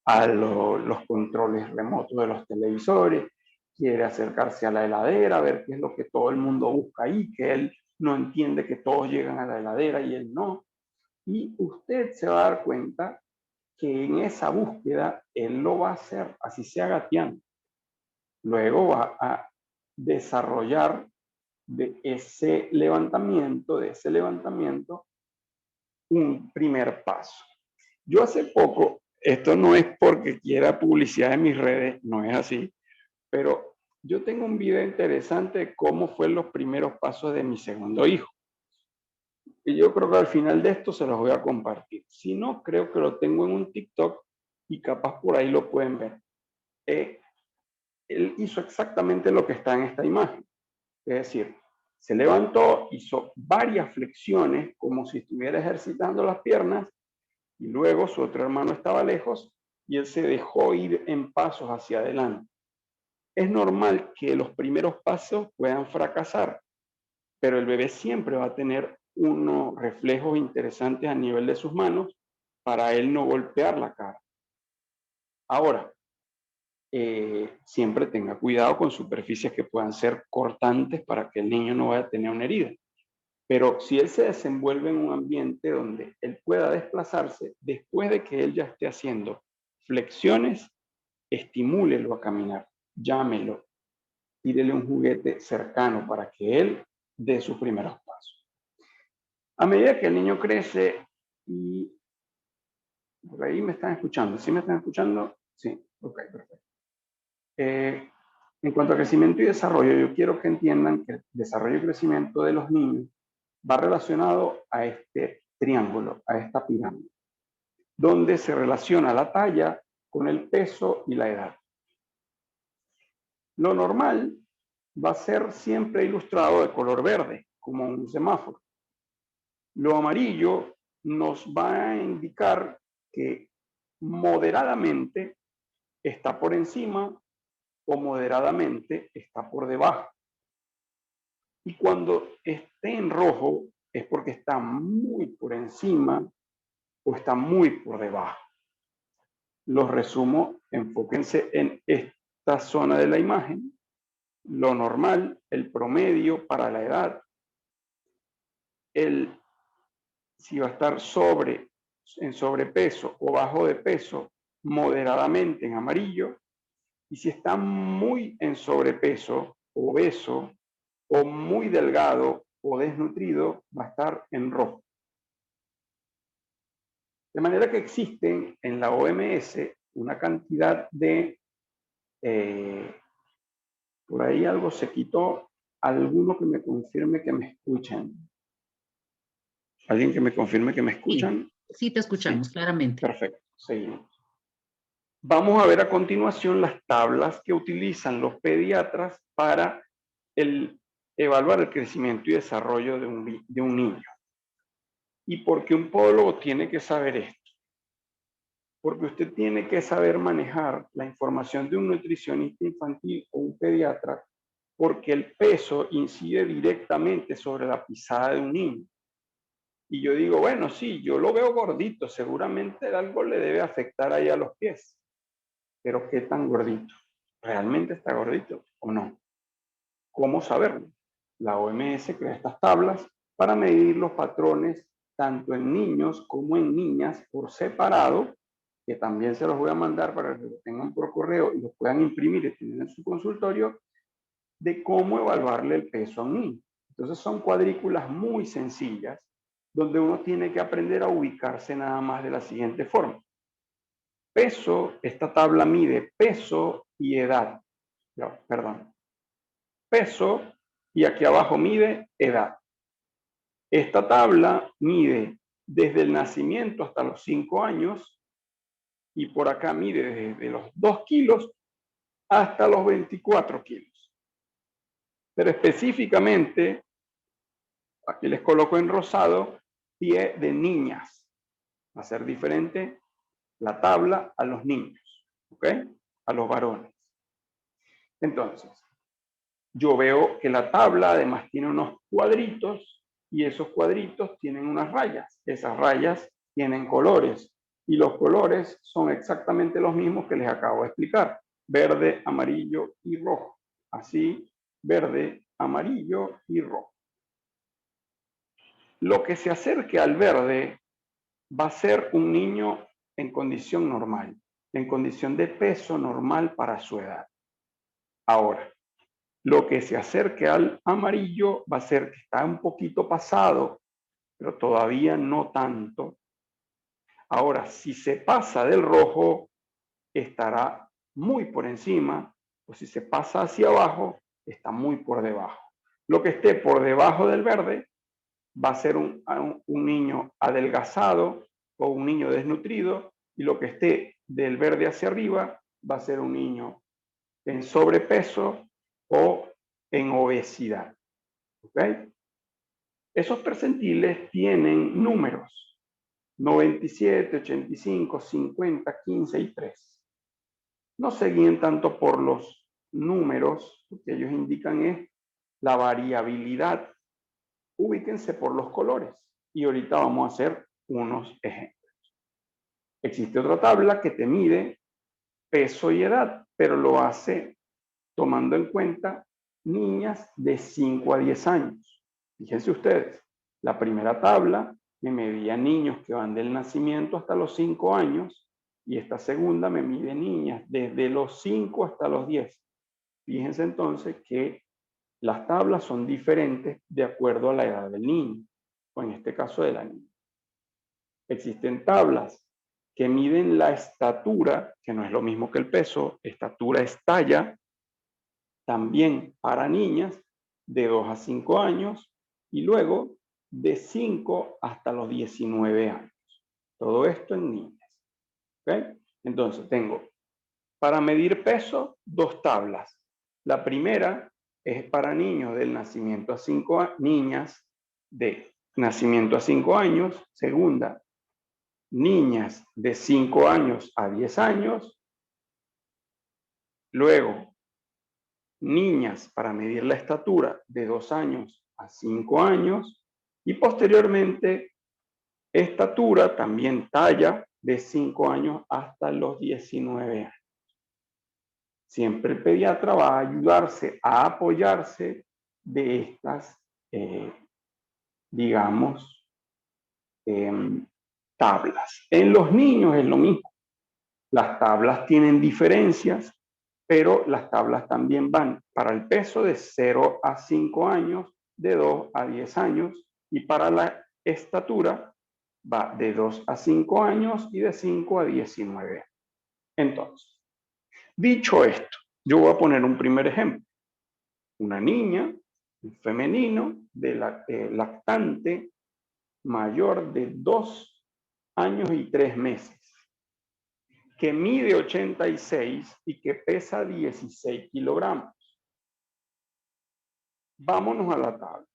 a los controles remotos de los televisores, quiere acercarse a la heladera, a ver qué es lo que todo el mundo busca ahí, que él no entiende que todos llegan a la heladera y él no. Y usted se va a dar cuenta que en esa búsqueda él lo va a hacer, así sea gateando. Luego va a desarrollar de ese levantamiento, un primer paso. Yo hace poco, esto no es porque quiera publicidad en mis redes, no es así, pero yo tengo un video interesante de cómo fueron los primeros pasos de mi segundo hijo. Y yo creo que al final de esto se los voy a compartir. Si no, creo que lo tengo en un TikTok y capaz por ahí lo pueden ver. Él hizo exactamente lo que está en esta imagen. Es decir, se levantó, hizo varias flexiones como si estuviera ejercitando las piernas, y luego su otro hermano estaba lejos y él se dejó ir en pasos hacia adelante. Es normal que los primeros pasos puedan fracasar, pero el bebé siempre va a tener unos reflejos interesantes a nivel de sus manos para él no golpear la cara. Ahora, siempre tenga cuidado con superficies que puedan ser cortantes para que el niño no vaya a tener una herida. Pero si él se desenvuelve en un ambiente donde él pueda desplazarse, después de que él ya esté haciendo flexiones, estimúlelo a caminar, llámelo, tírele un juguete cercano para que él dé sus primeros pasos. A medida que el niño crece y por ahí me están escuchando, ¿sí me están escuchando? Sí, ok, perfecto. En cuanto a crecimiento y desarrollo, yo quiero que entiendan que el desarrollo y crecimiento de los niños va relacionado a este triángulo, a esta pirámide, donde se relaciona la talla con el peso y la edad. Lo normal va a ser siempre ilustrado de color verde, como un semáforo. Lo amarillo nos va a indicar que moderadamente está por encima o moderadamente está por debajo. Y cuando esté en rojo es porque está muy por encima o está muy por debajo. Los resumo, enfóquense en esta zona de la imagen, lo normal, el promedio para la edad, si va a estar en sobrepeso o bajo de peso, moderadamente en amarillo, y si está muy en sobrepeso, obeso o muy delgado o desnutrido, va a estar en rojo. De manera que existen en la OMS una cantidad de, por ahí algo se quitó, alguno que me confirme que me escuchan. ¿Alguien que me confirme que me escuchan? Sí, te escuchamos claramente. Perfecto, seguimos. Vamos a ver a continuación las tablas que utilizan los pediatras para evaluar el crecimiento y desarrollo de un niño. ¿Y por qué un podólogo tiene que saber esto? Porque usted tiene que saber manejar la información de un nutricionista infantil o un pediatra, porque el peso incide directamente sobre la pisada de un niño. Y yo digo, bueno, sí, yo lo veo gordito, seguramente algo le debe afectar ahí a los pies. Pero ¿qué tan gordito? ¿Realmente está gordito o no? ¿Cómo saberlo? La OMS crea estas tablas para medir los patrones tanto en niños como en niñas por separado, que también se los voy a mandar para que lo tengan por correo y los puedan imprimir y tener en su consultorio, de cómo evaluarle el peso a un niño. Entonces son cuadrículas muy sencillas donde uno tiene que aprender a ubicarse nada más de la siguiente forma. Peso, esta tabla mide peso y edad. Perdón. Peso y aquí abajo mide edad. Esta tabla mide desde el nacimiento hasta los 5 años y por acá mide desde los 2 kilos hasta los 24 kilos. Pero específicamente, aquí les coloco en rosado, pie de niñas. Va a ser diferente la tabla a los niños, ¿ok? A los varones. Entonces, yo veo que la tabla además tiene unos cuadritos y esos cuadritos tienen unas rayas. Esas rayas tienen colores y los colores son exactamente los mismos que les acabo de explicar. Verde, amarillo y rojo. Así, verde, amarillo y rojo. Lo que se acerque al verde va a ser un niño en condición normal, en condición de peso normal para su edad. Ahora, lo que se acerque al amarillo va a ser que está un poquito pasado, pero todavía no tanto. Ahora, si se pasa del rojo, estará muy por encima, o si se pasa hacia abajo, está muy por debajo. Lo que esté por debajo del verde va a ser un niño adelgazado o un niño desnutrido, y lo que esté del verde hacia arriba va a ser un niño en sobrepeso o en obesidad. ¿Ok? Esos percentiles tienen números: 97, 85, 50, 15 y 3. No se guíen tanto por los números, lo que ellos indican es la variabilidad. Ubíquense por los colores y ahorita vamos a hacer unos ejemplos. Existe otra tabla que te mide peso y edad, pero lo hace tomando en cuenta niñas de 5 a 10 años. Fíjense ustedes, la primera tabla me medía niños que van del nacimiento hasta los 5 años y esta segunda me mide niñas desde los 5 hasta los 10. Fíjense entonces que las tablas son diferentes de acuerdo a la edad del niño, o en este caso de la niña. Existen tablas que miden la estatura, que no es lo mismo que el peso. Estatura es talla, también para niñas de 2 a 5 años y luego de 5 hasta los 19 años. Todo esto en niñas. ¿Okay? Entonces tengo para medir peso 2 tablas. La primera es para niños del nacimiento a 5 años, niñas de nacimiento a 5 años. Segunda, niñas de 5 años a 10 años. Luego, niñas para medir la estatura de 2 años a 5 años. Y posteriormente, estatura, también talla, de 5 años hasta los 19 años. Siempre el pediatra va a ayudarse a apoyarse de estas, digamos, tablas. En los niños es lo mismo. Las tablas tienen diferencias, pero las tablas también van para el peso de 0 a 5 años, de 2 a 10 años, y para la estatura va de 2 a 5 años y de 5 a 19. Entonces, dicho esto, yo voy a poner un primer ejemplo. Una niña, un femenino, lactante, mayor de 2 años y 3 meses, que mide 86 y que pesa 16 kilogramos. Vámonos a la tabla.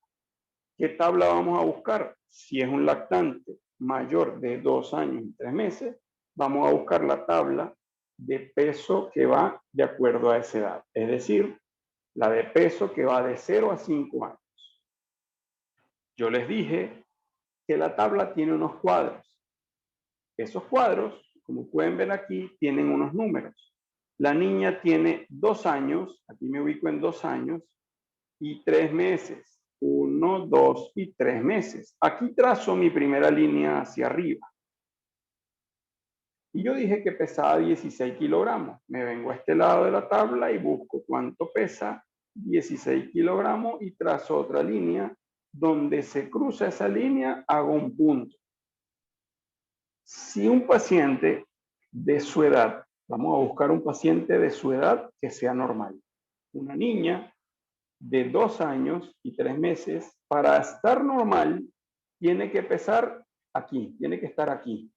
¿Qué tabla vamos a buscar? Si es un lactante mayor de 2 años y 3 meses, vamos a buscar la tabla de peso que va de acuerdo a esa edad. Es decir, la de peso que va de 0 a 5 años. Yo les dije que la tabla tiene unos cuadros. Esos cuadros, como pueden ver aquí, tienen unos números. La niña tiene 2 años, aquí me ubico en 2 años, y 3 meses. 1, 2 y 3 meses. Aquí trazo mi primera línea hacia arriba. Y yo dije que pesaba 16 kilogramos. Me vengo a este lado de la tabla y busco cuánto pesa 16 kilogramos y trazo otra línea. Donde se cruza esa línea, hago un punto. Si un paciente de su edad, vamos a buscar un paciente de su edad que sea normal. Una niña de 2 años y 3 meses, para estar normal, tiene que pesar aquí, tiene que estar aquí,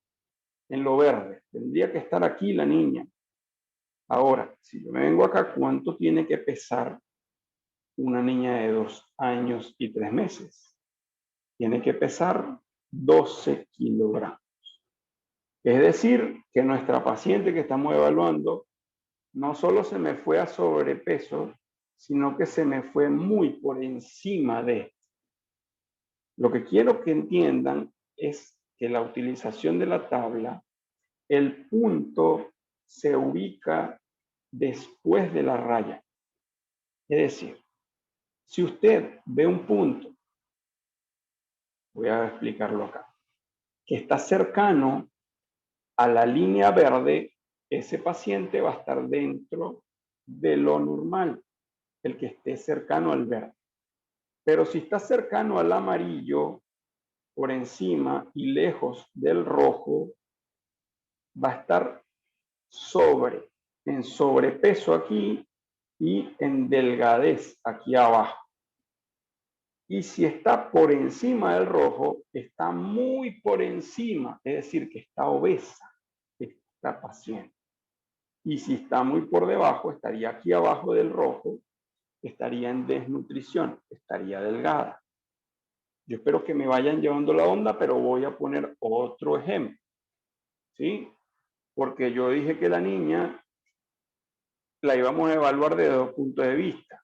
en lo verde. Tendría que estar aquí la niña. Ahora, si yo me vengo acá, ¿cuánto tiene que pesar una niña de 2 años y 3 meses? Tiene que pesar 12 kilogramos. Es decir, que nuestra paciente que estamos evaluando no solo se me fue a sobrepeso, sino que se me fue muy por encima de. Lo que quiero que entiendan es que la utilización de la tabla, el punto se ubica después de la raya. Es decir, si usted ve un punto, voy a explicarlo acá, que está cercano a la línea verde, ese paciente va a estar dentro de lo normal, el que esté cercano al verde. Pero si está cercano al amarillo, por encima y lejos del rojo, va a estar en sobrepeso aquí y en delgadez aquí abajo. Y si está por encima del rojo, está muy por encima, es decir, que está obesa esta paciente. Y si está muy por debajo, estaría aquí abajo del rojo, estaría en desnutrición, estaría delgada. Yo espero que me vayan llevando la onda, pero voy a poner otro ejemplo, ¿sí? Porque yo dije que la niña la íbamos a evaluar desde 2 puntos de vista.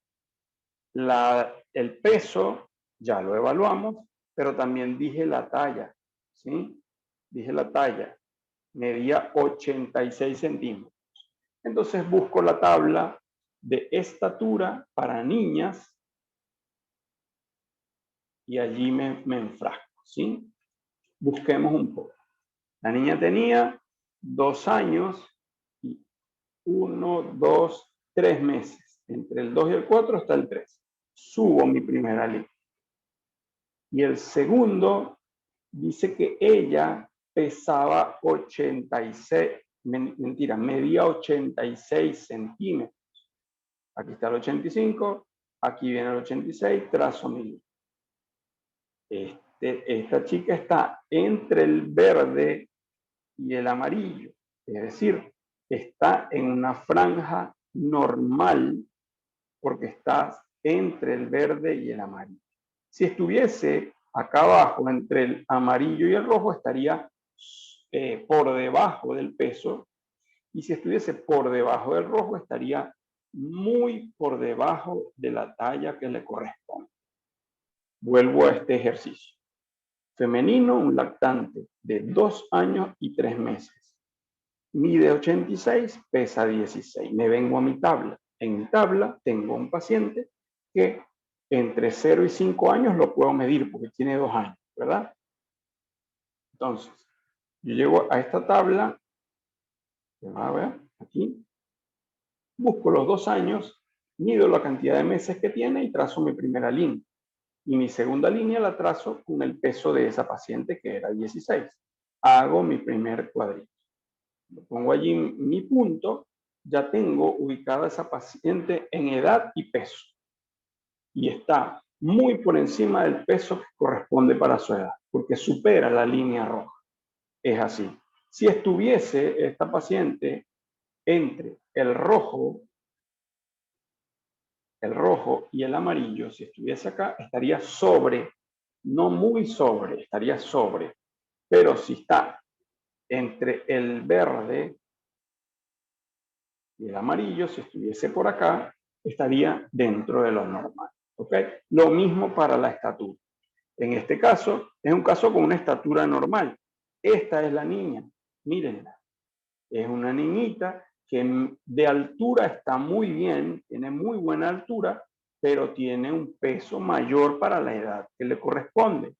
El peso ya lo evaluamos, pero también dije la talla, ¿sí? Dije la talla, medía 86 centímetros. Entonces busco la tabla de estatura para niñas y allí me enfrasco, ¿sí? Busquemos un poco. La niña tenía 2 años y 1, 2, 3 meses. Entre el 2 y el 4 está el 3. Subo mi primera línea. Y el segundo dice que ella pesaba 86, mentira, medía 86 centímetros. Aquí está el 85, aquí viene el 86, trazo mi línea. Esta chica está entre el verde y el amarillo, es decir, está en una franja normal porque está entre el verde y el amarillo. Si estuviese acá abajo entre el amarillo y el rojo, estaría por debajo del peso, y si estuviese por debajo del rojo, estaría muy por debajo de la talla que le corresponde. Vuelvo a este ejercicio. Femenino, un lactante de 2 años y 3 meses. Mide 86, pesa 16. Me vengo a mi tabla. En mi tabla tengo un paciente que entre 0 y 5 años lo puedo medir porque tiene 2 años, ¿verdad? Entonces, yo llego a esta tabla, a ver, aquí, busco los 2 años, mido la cantidad de meses que tiene y trazo mi primera línea. Y mi segunda línea la trazo con el peso de esa paciente que era 16. Hago mi primer cuadrito. Pongo allí mi punto, ya tengo ubicada esa paciente en edad y peso. Y está muy por encima del peso que corresponde para su edad, porque supera la línea roja. Es así. Si estuviese esta paciente entre el rojo y el amarillo, si estuviese acá, estaría sobre, no muy sobre, estaría sobre. Pero si está entre el verde y el amarillo, si estuviese por acá, estaría dentro de lo normal. ¿Ok? Lo mismo para la estatura. En este caso, es un caso con una estatura normal. Esta es la niña, mírenla. Es una niñita que de altura está muy bien, tiene muy buena altura, pero tiene un peso mayor para la edad que le corresponde.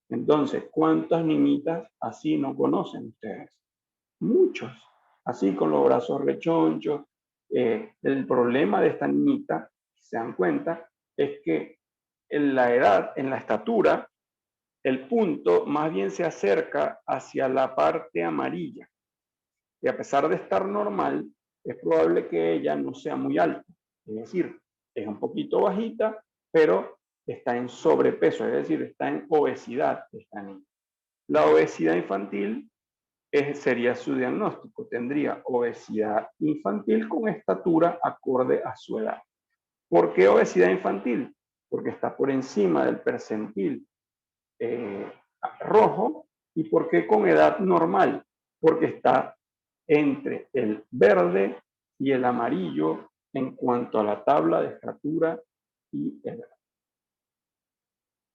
Entonces, ¿cuántas niñitas así no conocen ustedes? Muchos, así con los brazos rechonchos. El problema de esta niñita, si se dan cuenta, es que en la edad, en la estatura, el punto más bien se acerca hacia la parte amarilla. Y a pesar de estar normal, es probable que ella no sea muy alta. Es decir, es un poquito bajita, pero está en sobrepeso, es decir, está en obesidad esta niña. La obesidad infantil sería su diagnóstico. Tendría obesidad infantil con estatura acorde a su edad. ¿Por qué obesidad infantil? Porque está por encima del percentil rojo. ¿Y por qué con edad normal? Porque está entre el verde y el amarillo en cuanto a la tabla de estatura y edad.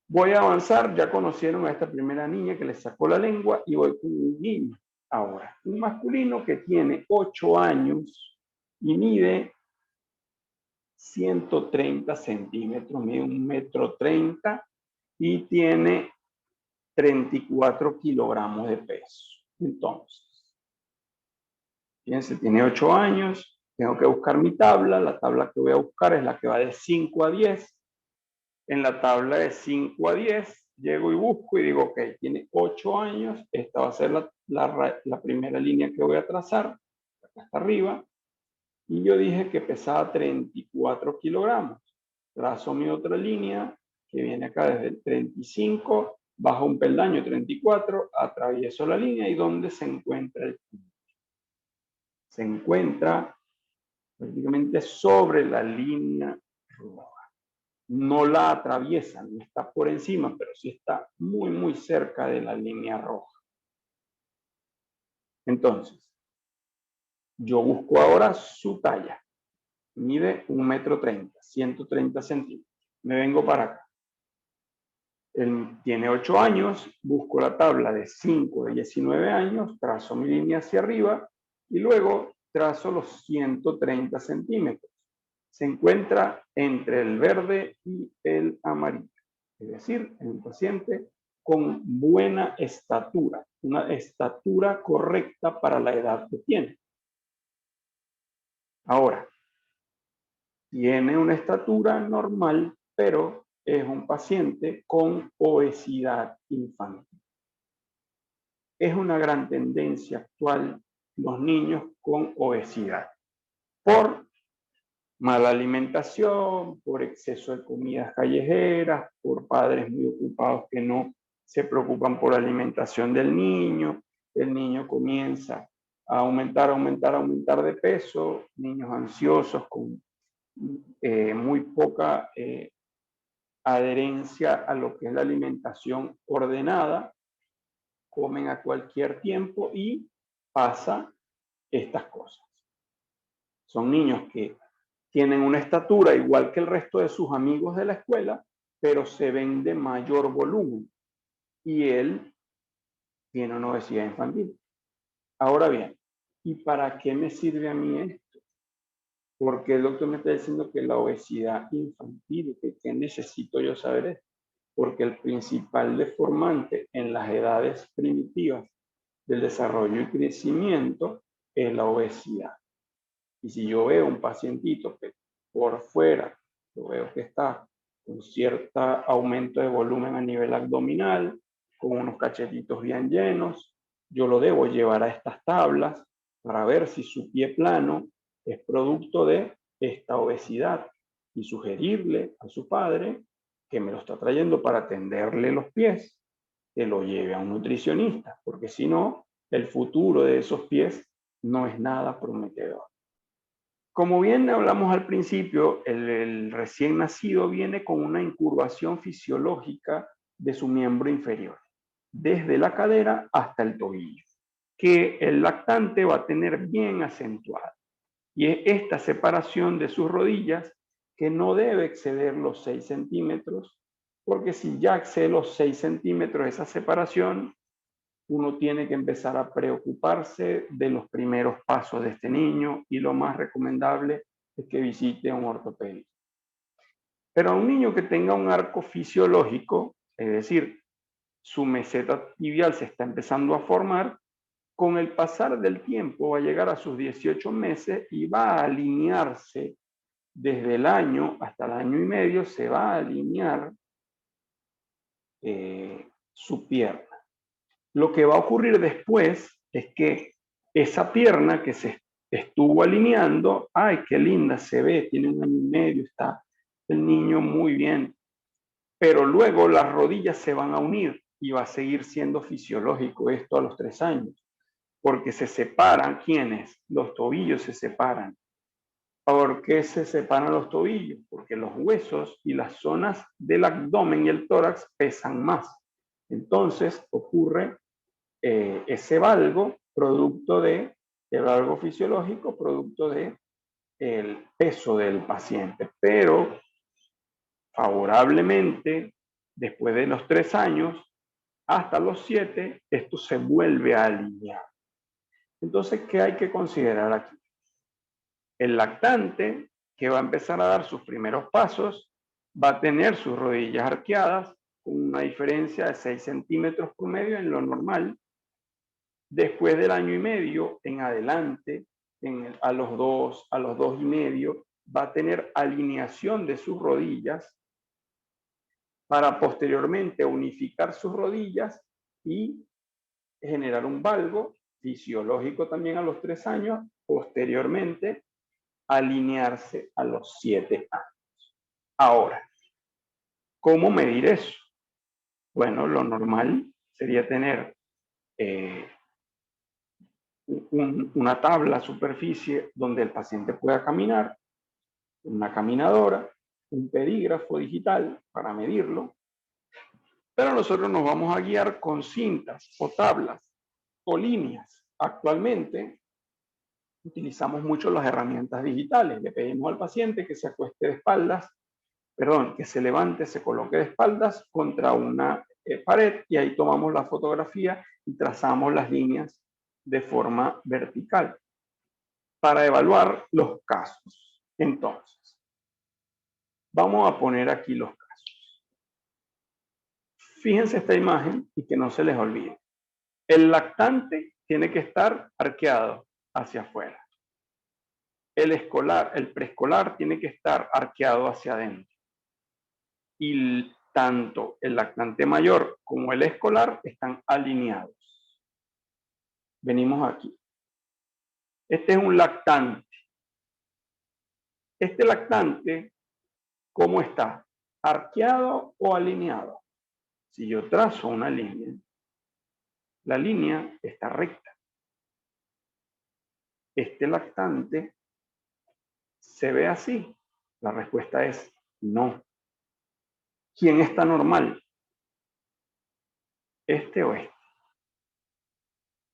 Voy a avanzar, ya conocieron a esta primera niña que le sacó la lengua y voy con un niño ahora. Un masculino que tiene 8 años y mide 130 centímetros, mide 1,30 m y tiene 34 kilogramos de peso. Entonces, fíjense, tiene 8 años, tengo que buscar mi tabla, la tabla que voy a buscar es la que va de 5 a 10. En la tabla de 5 a 10, llego y busco y digo, ok, tiene 8 años, esta va a ser la primera línea que voy a trazar, acá hasta arriba, y yo dije que pesaba 34 kilogramos. Trazo mi otra línea, que viene acá desde el 35, bajo un peldaño 34, atravieso la línea y ¿dónde se encuentra el punto? Se encuentra prácticamente sobre la línea roja. No la atraviesa, no está por encima, pero sí está muy, muy cerca de la línea roja. Entonces, yo busco ahora su talla. Mide 1,30 m, 130 centímetros. Me vengo para acá. Él tiene 8 años, busco la tabla de 5 de 19 años, trazo mi línea hacia arriba y luego trazo los 130 centímetros. Se encuentra entre el verde y el amarillo. Es decir, es un paciente con buena estatura, una estatura correcta para la edad que tiene. Ahora, tiene una estatura normal, pero es un paciente con obesidad infantil. Es una gran tendencia actual los niños con obesidad por mala alimentación, por exceso de comidas callejeras, por padres muy ocupados que no se preocupan por la alimentación del niño. El niño comienza a aumentar de peso, niños ansiosos con muy poca adherencia a lo que es la alimentación ordenada, comen a cualquier tiempo y pasa estas cosas. Son niños que tienen una estatura igual que el resto de sus amigos de la escuela, pero se ven de mayor volumen. Y él tiene una obesidad infantil. Ahora bien, ¿y para qué me sirve a mí esto? Porque el doctor me está diciendo que la obesidad infantil, ¿qué necesito yo saber esto? Porque el principal deformante en las edades primitivas del desarrollo y crecimiento es la obesidad. Y si yo veo un pacientito que por fuera, yo veo que está con cierto aumento de volumen a nivel abdominal, con unos cachetitos bien llenos, yo lo debo llevar a estas tablas para ver si su pie plano es producto de esta obesidad y sugerirle a su padre que me lo está trayendo para tenderle los pies, que lo lleve a un nutricionista, porque si no, el futuro de esos pies no es nada prometedor. Como bien hablamos al principio, el recién nacido viene con una incurvación fisiológica de su miembro inferior, desde la cadera hasta el tobillo, que el lactante va a tener bien acentuada. Y es esta separación de sus rodillas que no debe exceder los 6 centímetros porque si ya excede los 6 centímetros esa separación, uno tiene que empezar a preocuparse de los primeros pasos de este niño y lo más recomendable es que visite a un ortopédico. Pero a un niño que tenga un arco fisiológico, es decir, su meseta tibial se está empezando a formar, con el pasar del tiempo va a llegar a sus 18 meses y va a alinearse desde el año hasta el año y medio, se va a alinear su pierna. Lo que va a ocurrir después es que esa pierna que se estuvo alineando, ¡ay, qué linda se ve! Tiene un año y medio, está el niño muy bien. Pero luego las rodillas se van a unir y va a seguir siendo fisiológico esto a los 3 años, porque se separan, ¿quiénes? Los tobillos se separan. ¿Por qué se separan los tobillos? Porque los huesos y las zonas del abdomen y el tórax pesan más. Entonces ocurre ese valgo, producto de el valgo fisiológico, producto de el peso del paciente. Pero favorablemente, después de los 3 años hasta los 7, esto se vuelve a alinear. Entonces, ¿qué hay que considerar aquí? El lactante, que va a empezar a dar sus primeros pasos, va a tener sus rodillas arqueadas con una diferencia de 6 centímetros promedio en lo normal. Después del año y medio en adelante, a los 2 y medio, va a tener alineación de sus rodillas para posteriormente unificar sus rodillas y generar un valgo fisiológico también a los 3 años, posteriormente alinearse a los 7 años. Ahora, ¿cómo medir eso? Bueno, lo normal sería tener una tabla, superficie donde el paciente pueda caminar, una caminadora, un pedígrafo digital para medirlo, pero nosotros nos vamos a guiar con cintas o tablas o líneas. Actualmente utilizamos mucho las herramientas digitales. Le pedimos al paciente que se acueste de espaldas, que se levante, se coloque de espaldas contra una pared y ahí tomamos la fotografía y trazamos las líneas de forma vertical para evaluar los casos. Entonces, vamos a poner aquí los casos. Fíjense esta imagen y que no se les olvide. El lactante tiene que estar arqueado hacia afuera. El preescolar tiene que estar arqueado hacia adentro. Y tanto el lactante mayor como el escolar están alineados. Venimos aquí. Este es un lactante. Este lactante, ¿cómo está? ¿Arqueado o alineado? Si yo trazo una línea, la línea está recta. Este lactante se ve así. La respuesta es no. ¿Quién está normal? ¿Este o este?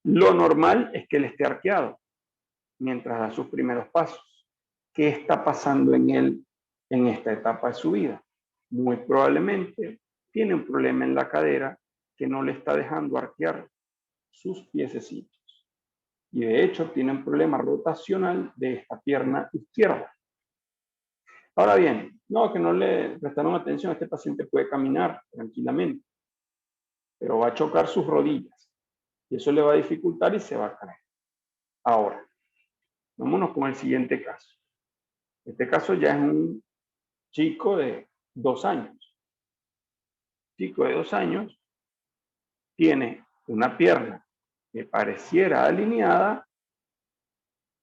Lo normal es que él esté arqueado mientras da sus primeros pasos. ¿Qué está pasando en él en esta etapa de su vida? Muy probablemente tiene un problema en la cadera que no le está dejando arquear sus piececitos. Y de hecho tiene un problema rotacional de esta pierna izquierda. Ahora bien, no, que no le prestaron atención, este paciente puede caminar tranquilamente, pero va a chocar sus rodillas y eso le va a dificultar y se va a caer. Ahora, vámonos con el siguiente caso. Este caso ya es un chico de 2 años. Chico de 2 años tiene una pierna que pareciera alineada,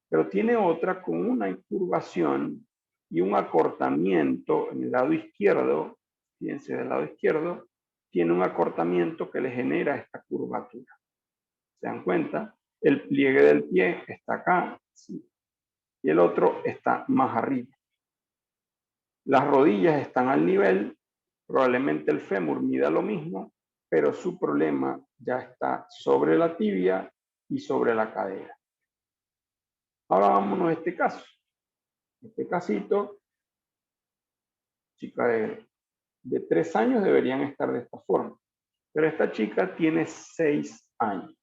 pero tiene otra con una incurvación y un acortamiento en el lado izquierdo. Fíjense, del lado izquierdo tiene un acortamiento que le genera esta curvatura. ¿Se dan cuenta? El pliegue del pie está acá, ¿sí? Y el otro está más arriba. Las rodillas están al nivel, probablemente el fémur mida lo mismo, pero su problema ya está sobre la tibia y sobre la cadera. Ahora vámonos a este caso. Este casito, chica de de 3 años deberían estar de esta forma. Pero esta chica tiene 6 años.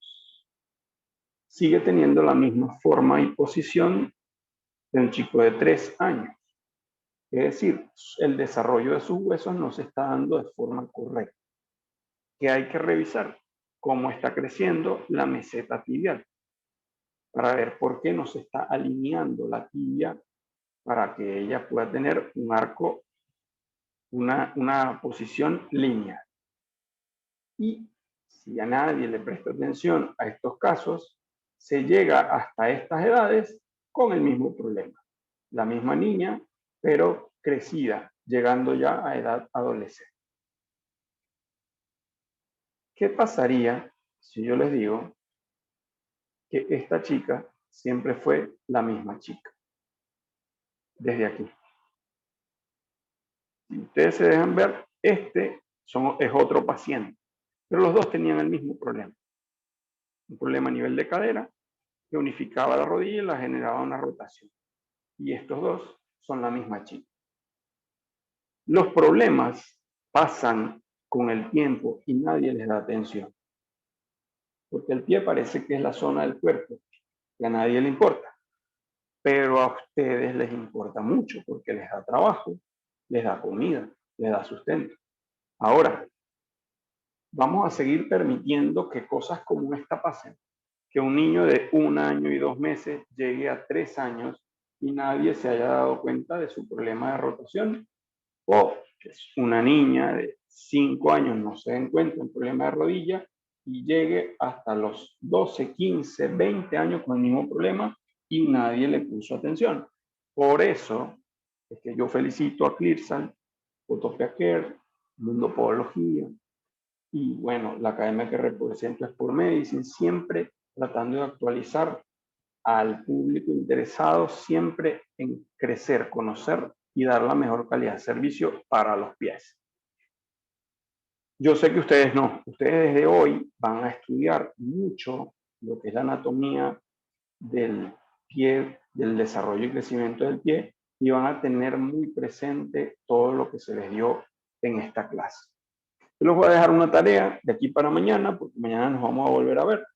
Sigue teniendo la misma forma y posición de un chico de 3 años. Es decir, el desarrollo de sus huesos no se está dando de forma correcta. ¿Qué hay que revisar? Cómo está creciendo la meseta tibial, para ver por qué no se está alineando la tibia para que ella pueda tener un arco, una posición lineal. Y si a nadie le presta atención a estos casos, se llega hasta estas edades con el mismo problema. La misma niña, pero crecida, llegando ya a edad adolescente. ¿Qué pasaría si yo les digo que esta chica siempre fue la misma chica? Desde aquí. Si ustedes se dejan ver, es otro paciente, pero los dos tenían el mismo problema. Un problema a nivel de cadera que unificaba la rodilla y la generaba una rotación. Y estos dos son la misma chica. Los problemas pasan con el tiempo y nadie les da atención. Porque el pie parece que es la zona del cuerpo que a nadie le importa. Pero a ustedes les importa mucho porque les da trabajo, les da comida, les da sustento. Ahora, vamos a seguir permitiendo que cosas como esta pasen. Que un niño de 1 año y 2 meses llegue a 3 años y nadie se haya dado cuenta de su problema de rotación. O que una niña de 5 años no se den cuenta un problema de rodilla y llegue hasta los 12, 15, 20 años con el mismo problema y nadie le puso atención. Por eso es que yo felicito a Clearsal, Utopia Care, Mundo Podología y bueno, la academia que represento es Sport Medicine, siempre tratando de actualizar al público interesado, siempre en crecer, conocer y dar la mejor calidad de servicio para los pies. Yo sé que ustedes no, ustedes desde hoy van a estudiar mucho lo que es la anatomía del pie, del desarrollo y crecimiento del pie y van a tener muy presente todo lo que se les dio en esta clase. Yo les voy a dejar una tarea de aquí para mañana, porque mañana nos vamos a volver a ver,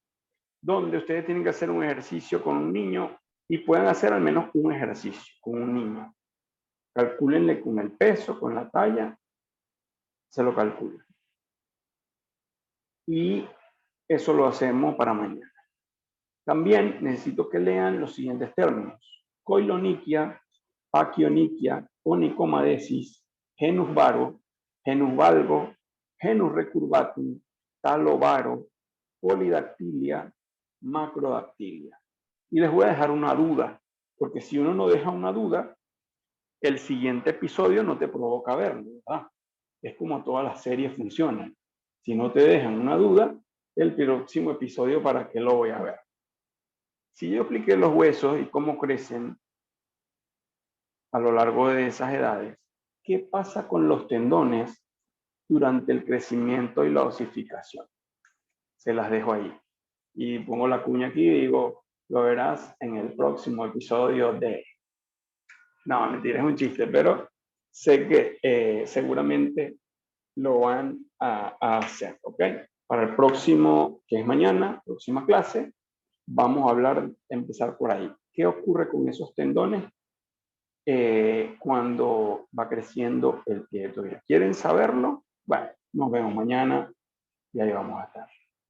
donde ustedes tienen que hacer un ejercicio con un niño y pueden hacer al menos un ejercicio con un niño. Calcúlenle con el peso, con la talla, se lo calculan. Y eso lo hacemos para mañana. También necesito que lean los siguientes términos: coiloniquia, paquioniquia, onicomadesis, genus varo, genus valgo, genus recurvatum, talo varo, polidactilia, macrodactilia. Y les voy a dejar una duda, porque si uno no deja una duda, el siguiente episodio no te provoca verlo, ¿verdad? Es como todas las series funcionan. Si no te dejan una duda, el próximo episodio, ¿para qué lo voy a ver? Si yo expliqué los huesos y cómo crecen a lo largo de esas edades, ¿qué pasa con los tendones durante el crecimiento y la osificación? Se las dejo ahí. Y pongo la cuña aquí y digo, lo verás en el próximo episodio de... No, mentira, es un chiste, pero sé que seguramente lo van a hacer, ¿ok? Para el próximo, que es mañana, próxima clase, vamos a hablar, empezar por ahí. ¿Qué ocurre con esos tendones cuando va creciendo el pie de tobillo? ¿Quieren saberlo? Bueno, nos vemos mañana y ahí vamos a estar.